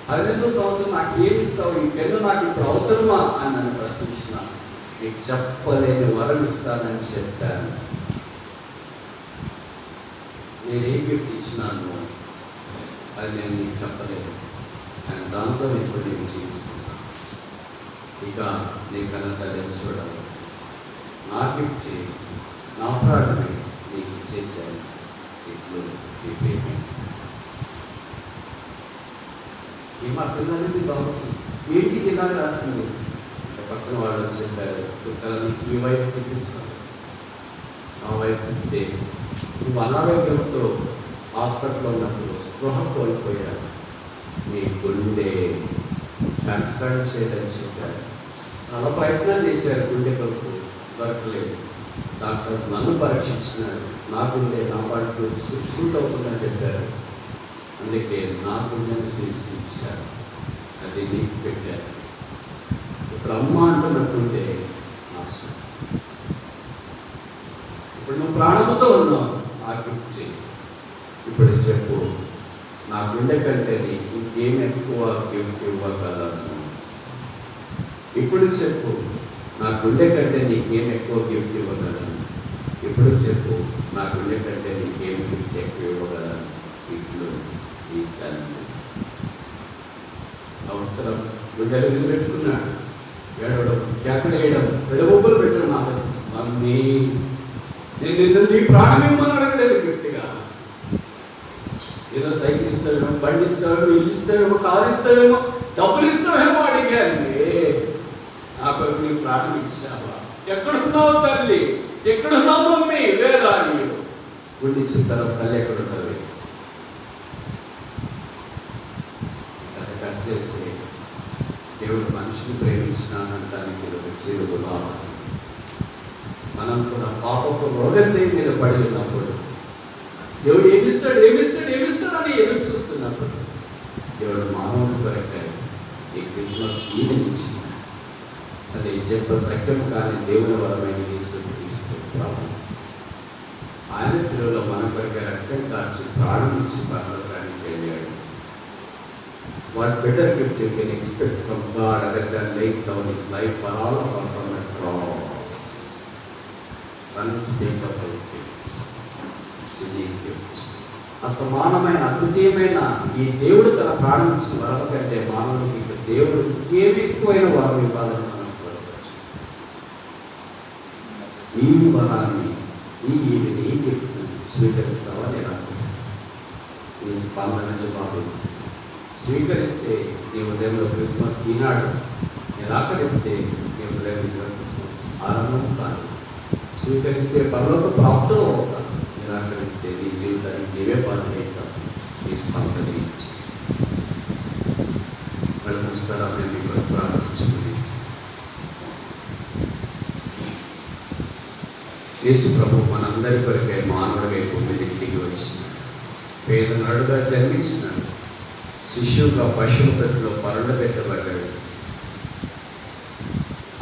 Speaker 1: 18వ సంవత్సరం నాకు ఏమి ఇస్తావు, ఈ పెన్ను నాకు ఇప్పుడు అవసరమా అని నన్ను ప్రశ్నించిన, నీకు చెప్పలేని వరం ఇస్తానని చెప్పాను. నేను ఏ గిఫ్ట్ ఇచ్చినాను అది నేను నీకు చెప్పలేదు, కానీ దాంతో ఇప్పుడు నేను జీవిస్తున్నాను. ఇక నీ కన్నా తల్లిని చూడాలి, నా గిఫ్ట్ నా ప్రాణమే నీకు ఇచ్చేసాను, ఇట్లు ఈ పేమెంట్. ఏం అర్థం కాలేదు బాబుకి, ఏంటి ఇలా రాసింది? పక్కన వాళ్ళు చెప్పారు, కుక్కలని ఈ వైపు తిప్పించాలి, ఆ వైపు తిప్పితే నువ్వు అనారోగ్యంతో హాస్పిటల్లో ఉన్నప్పుడు స్పృహ కోల్పోయావు, నీ గుండె ట్రాన్స్ప్లాంట్ చేయడానికి చెప్పారు. చాలా ప్రయత్నాలు చేశారు, గుండె కొరకు దొరకలేదు. డాక్టర్ నన్ను పరీక్షించినాడు, నా గుండె నా పాటు సూట్ అవుతుందని చెప్పారు. అందుకే నా గుండెని తీసి ఇచ్చారు, అది నీకు పెట్టారు. ఇప్పుడు అమ్మ అంటున్నట్టుంటే నాశనం. ఇప్పుడు నువ్వు ప్రాణంతో ఉన్నావు, ఆ గిఫ్ట్ చేయి. ఇప్పుడు చెప్పు, నా గుండె కంటే నీకు ఇంకేం ఎక్కువ గిఫ్ట్ ఇవ్వగలను? ఇప్పుడు చెప్పు, నా గుండె కంటే నీకేం ఎక్కువ గిఫ్ట్ ఇవ్వగలను? ఇప్పుడు చెప్పు, నా గుండె కంటే నీకేం గిఫ్ట్ ఎక్కువ ఇవ్వగలను? ఇట్లు ఈ తండ్రి. ఆ ఉత్తరం గుండెలు నిలబెట్టుకున్నాడు, ఏడవడం, కేకలు వేయడం, పెడబొబ్బులు పెట్టడం ఆలోచించి, మమ్మీ నేను నిన్ను నీ ప్రాణం ఇవ్వమని అడగలేదు గిఫ్ట్గా. ఏదో సైకిల్ ఇస్తావేమో, బండి ఇస్తావేమో, ఇల్లు ఇస్తావేమో, కారు ఇస్తావేమో, డబ్బులు ఇస్తావేమో అడిగాను. నా కొరకు నీ ప్రాణం ఇచ్చావా? ఎక్కడున్నావు తల్లి, ఎక్కడున్నావు మమ్మీ? లేదా నీవు గుండె ఇచ్చిన తర్వాత తల్లి ఎక్కడున్నది? కథ కట్ చేస్తే దేవుడు మనిషిని ప్రేమించినానంటానికి ఒక జీవుడు ఉదాహరణ. మనం కూడా పాపపు రోగశైలి మీద పడి ఉన్నప్పుడు దేవుడు ఏమిస్తాడు ఏమిస్తాడు ఏమిస్తాడు అని ఎదురు చూస్తున్నప్పుడు దేవుడు మానవుని కొరకై ఈ క్రిస్మస్ ఈవెంట్ ఇచ్చిన అది చెప్ప సత్యం కానీ దేవుని వరమైన యేసుక్రీస్తు ప్రభువు. ఆయన శిలువలో మన కొరకై రక్తం కార్చి ప్రాణం ఇచ్చి పరలోకానికి వెళ్ళాడు. What better gift you can expect from God other than laying down His life for all of us on the cross? Unspeakable gift, unique gift. అసమానమైన అద్వితీయమైన ఈ దేవుడు తన ప్రాణం ఇచ్చిన వరం కంటే మానవునికి దేవుడు ఏమి ఎక్కువైన వరం ఇవ్వాలని మనం కోరవచ్చు. ఈ వరాన్ని, ఈ గిఫ్ట్ స్వీకరిస్తావా నిరాకరిస్తావా? ఈ స్పందన జవాబు స్వీకరిస్తే నీ ఉదయంలో క్రిస్మస్ ఈనాడు, నిరాకరిస్తే నీ ఉదయంలో క్రిస్మస్ ఆరంభం కాదు. స్వీకరిస్తే పరలోక ప్రాప్తులు అవుతాను, నిరాకరిస్తే నీ జీవితానికి నీవే బాధ్యత. నీ స్పందన ఏంటి? వాళ్ళు చూస్తారా? మేము మీకు ప్రార్థించుకుంది. యేసు ప్రభు మనందరి కొరకై మానవుడిగా భూమి దిగి వచ్చిన, పేదనాడుగా జన్మించినాడు, శిష్యుగా పశువుల పెట్టలో పరుండబెట్టబడ్డాడు.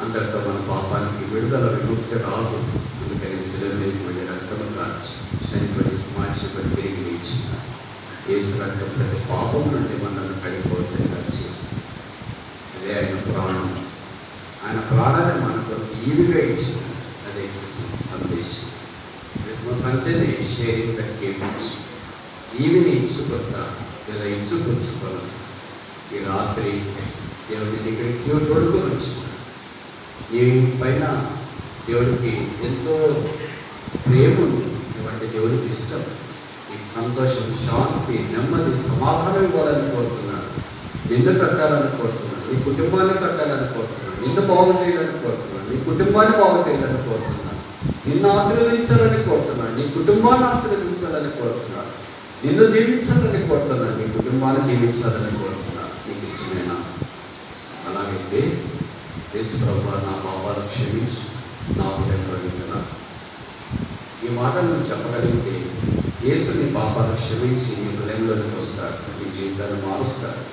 Speaker 1: అందరితో మన పాపానికి విడుదల విముక్తి రాదు. అందుకని శిలువ మీద పడి రక్తము కార్చి చనిపడి సమాజపడి తిరిగి లేచిన యేసు రక్తం ప్రతి పాపం నుండి మనల్ని కడిగిపోతేగా చేస్తుంది. అదే ఆయన ప్రాణం. ఆయన ప్రాణాన్ని మనకు ఈవిగా ఇచ్చిన అదే క్రిస్మస్ సందేశం. క్రిస్మస్ అంటేనే షేరింగ్ దట్ గిఫ్ట్. ఈవిని ఇచ్చుకొత్త లేదా ఇచ్చుకొచ్చుకోను. ఈ రాత్రి దేవుడిని ఇక్కడికి తోడుకొని వచ్చిన ఈ పైన దేవుడికి ఎంతో ప్రేమ ఉంది. ఇటువంటి దేవుడికి ఇష్టం. నీకు సంతోషం, శాంతి, నెమ్మది, సమాధానం ఇవ్వాలని కోరుతున్నాడు. నిన్ను కట్టాలని కోరుతున్నాడు, నీ కుటుంబాన్ని కట్టాలని కోరుతున్నాడు, నిన్ను బాగు చేయాలని కోరుతున్నాడు, నీ కుటుంబాన్ని బాగు చేయాలని కోరుతున్నాడు, నిన్ను ఆశీర్వదించాలని కోరుతున్నాడు, నీ కుటుంబాన్ని ఆశీర్వదించాలని కోరుతున్నాడు, నిన్ను దీవించాలని కోరుతున్నాడు, నీ కుటుంబాన్ని దీవించాలని కోరుతున్నాడు. నీకు ఇష్టమైన అలాగైతే యేసు ప్రభువా నా పాపాలు క్షమించు, నా హృదయంలో వింటున్నాను. ఈ మాటలు నువ్వు చెప్పగలిగితే యేసు నీ పాపాలు క్షమించి నీ హృదయంలోకి వస్తాడు, నీ జీవితాన్ని మారుస్తాడు.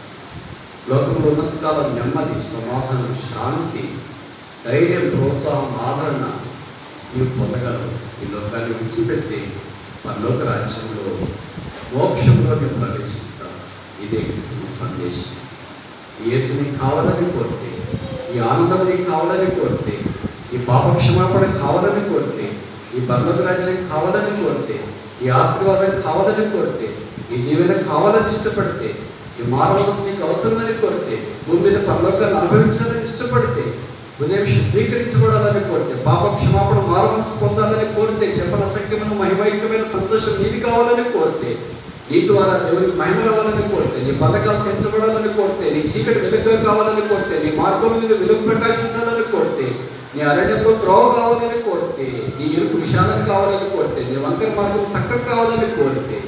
Speaker 1: లోకంలో ఉన్నంతకాలం నెమ్మది, సమాధానం, శాంతి, ధైర్యం, ప్రోత్సాహం, ఆదరణ నీవు పొందగలవు. ఈ లోకాన్ని విడిచిపెట్టి పరలోక రాజ్యంలో మోక్షంలో నేను ప్రవేశిస్తాను. ఇదే క్రిస్మస్ సందేశం. యేసుని కావాలని కోరితే, ఈ ఆనందం నీకు కావాలని కోరితే, ఈ పాప క్షమాపణ కావాలని కోరితే, ఈ పరలోక రాజ్యం కావాలని కోరితే, ఈ ఆశీర్వాదం కావాలని కోరితే, ఈ దీవెన కావాలని ఇష్టపడితే ఈ మానవస్ నీకు అవసరమని కోరితే, భూమి మీద పరలోకాన్ని అనుభవించాలని ఇష్టపడితే, హృదయం శుద్ధీకరించబడాలని కోరితే, పాప క్షమాపణ మానవస్ పొందాలని కోరితే, చెప్పనసక్యమైన మహిమైక్యమైన సంతోషం నీది కావాలని కోరితే, నీ ద్వారా దేవునికి మహిమ రావాలని కోరితే, నీ పథకాలు పెంచబడాలని కోరితే, నీ చీకటి వెలుగుగా కావాలని కోరితే, నీ మార్గం మీద వెలుగు ప్రకాశించాలని కోరితే, నీ అరణ్యంలో త్రోవ కావాలని కోరితే, నీ ఇరుకు విశాలం కావాలని కోరితే, నీ వంకర మార్గం చక్కగా కావాలని కోరితే,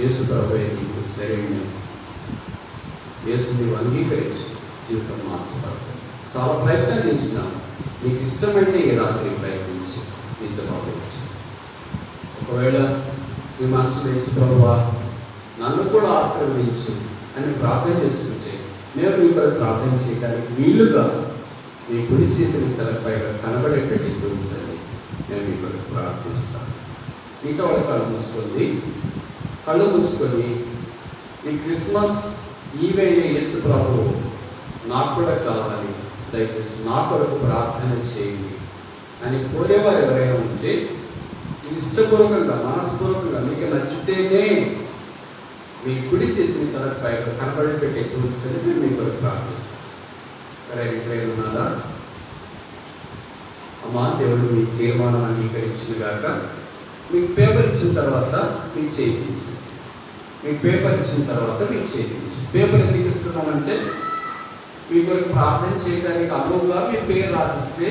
Speaker 1: యేసు ప్రభువే నీకు సరైన యేసు నీవు అంగీకరించు, జీవితం మార్చబడుతుంది. చాలా ప్రయత్నం చేసినా నీకు ఇష్టమైన ఈ రాత్రి ప్రయత్నించి నిజమవచ్చు. ఒకవేళ నీ మనసులో యేసు ప్రభువా నన్ను కూడా ఆశీర్వదించు అని ప్రార్థన చేసుకుంటే, మేము మీ కొరకు ప్రార్థన చేయడానికి వీలుగా మీ కుడి చేతిని తలపైగా కనబడేటట్టు చూపించండి. నేను మీ కొరకు ప్రార్థిస్తాను. మిగతా వాళ్ళ కళ్ళు మూసుకొని ఈ క్రిస్మస్ ఈవైన యేసు ప్రభు నాకు కూడా కావాలి, దయచేసి నా కొరకు ప్రార్థన చేయండి అని కోరేవారు ఎవరైనా ఉంటే, ఇష్టపూర్వకంగా మనస్పూర్వకంగా మీకు నచ్చితేనే మీ కుడి చేతిని తలపైగా కనబడేటట్టు చూపించండి. నేను మీ కొరకు ప్రార్థిస్తాను. ఎక్కడైనా ఉన్నారా? అమ్మా, దేవుడు మీ తీర్మానం అంగీకరించిన గాక. మీకు పేపర్ ఇచ్చిన తర్వాత మీకు చేయించి, మీకు పేపర్ ఇచ్చిన తర్వాత మీకు చేయించి. పేపర్ ఎందుకు ఇస్తున్నామంటే, మీ కొరకు ప్రార్థన చేయడానికి అనువుగా మీ పేరు రాసిస్తే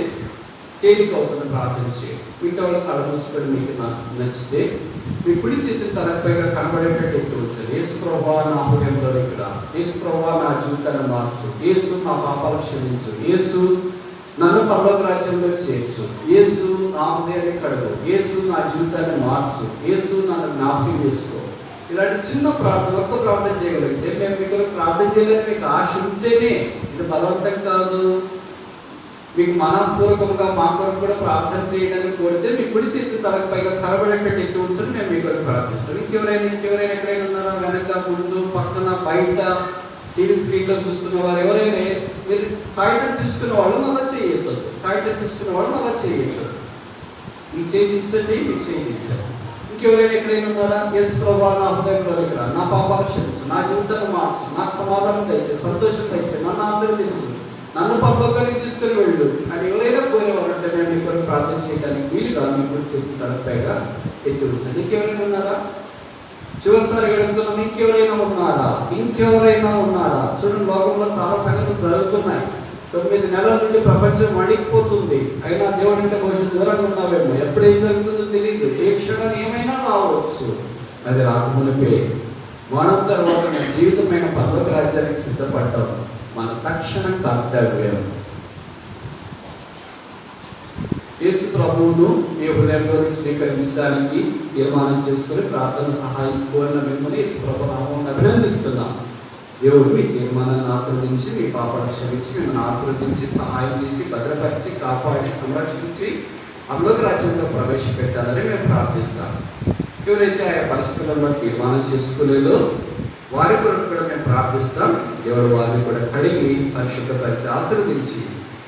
Speaker 1: తేలిక అవుతుంది ప్రార్థన చేయండి. మిగతా వాళ్ళు కళ్ళ మూసుకొని మీకు నచ్చితే మీ కుడి చేతిని తలపైగా కనబడేటట్టు ఎత్తువచ్చు. యేసు ప్రభువా నా హృదయంలోకి రా, యేసు ప్రభువా నా జీవితాన్ని మార్చు, యేసు నా పాపాలు క్షమించు, యేసు నన్ను పరలోక రాజ్యంలో చేర్చు, యేసు నా హృదయాన్ని కడుగు, యేసు నా జీవితాన్ని మార్చు, యేసు నన్ను జ్ఞాపకం చేసుకో. ఇలాంటి చిన్న ప్రార్థన, ఒక్క ప్రార్థన చేయగలిగితే, మేము మీకు ప్రార్థన చేయాలని మీకు ఆశ ఉంటేనే, ఇది బలవంతం కాదు, మీకు మనపూర్వకంగా మా కొరకు కూడా ప్రార్థన చేయడానికి కోరితే మీ కుడి చేతి తలకు పైగా కనబడేటట్టు ఎత్తి ఉంచని మేము మీ కొరకు ప్రార్థిస్తాం. ఇంకెవరైనా ఎక్కడైనా ఉన్నారా? వెనక, ముందు, పక్కన, బయట, టీవీ స్క్రీన్లో చూస్తున్న వారు ఎవరైనా, మీరు కాగితం తీసుకున్న వాళ్ళు అలా చేయొద్దు, కాగితం తీసుకున్న వాళ్ళు అలా చేయొద్దు. మీకు చేయించండి, మీకు చేయించండి. ఇంకెవరైనా ఎక్కడైనా ఉన్నారా? యేసు ప్రభువా నా హృదయంలో ఇక్కడ నా పాపాలు క్షమించు, నా జీవితాన్ని మార్చు, నాకు సమాధానం తెచ్చే, సంతోషం తెచ్చే, నన్ను ఆశీర్వదించు, నన్ను పరలోకానికి తీసుకుని వెళ్ళు అని ఎవరైనా కోరేవారంటే మేము మీ కొరకు ప్రార్థన చేయడానికి వీలుగా మీ కొరకు చెప్పి తలపైగా ఎత్తి ఉంచండి. ఇంకెవరైనా ఉన్నారా? చివరిసారి అడుగుతున్నాం, ఇంకెవరైనా ఉన్నారా? చూడండి, లోకంలో చాలా సంగతులు జరుగుతున్నాయి. 9 నెలల నుండి ప్రపంచం వణికిపోతుంది. అయినా దేవుడి అంటే కొంచెం దూరంగా ఉన్నావేమో, ఎప్పుడేం జరుగుతుందో తెలియదు, ఏ క్షణం ఏమైనా రావచ్చు. అది రాకమునిపే మనం తర్వాత మన జీవితమైన పరలోక రాజ్యానికి సిద్ధపడ్డాం. మన తక్షణ కర్తవ్యం యేసు ప్రభువును మీ హృదయంలోకి స్వీకరించడానికి తీర్మానం చేసుకుని ప్రార్థన సహాయం కోరిన మిమ్మల్ని యేసు ప్రభు నామమున అభినందిస్తున్నాం. దేవుడు మీ తీర్మానాన్ని ఆశీర్వదించి, మీ పాపాలను క్షమించి, మిమ్మల్ని ఆశీర్వదించి, సహాయం చేసి, భద్రపరిచి, కాపాడి, సంరక్షించి పరలోక రాజ్యంలో ప్రవేశపెట్టాలని మేము ప్రార్థిస్తాం. ఎవరైతే ఆయా పరిస్థితులను తీర్మానం చేసుకోలేదో వారి కొరకు కూడా మేము ప్రార్థిస్తాం. దేవుడు వారిని కూడా కడిగి పరిశుద్ధపరిచి ఆశీర్వదించి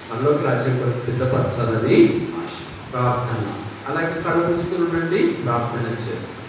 Speaker 1: పరలోక రాజ్యం కొరకు సిద్ధపరచాలని ప్రార్థన. అలాగే కళ్ళు మూసుకుని ఉండండి, ప్రార్థన చేస్తాం.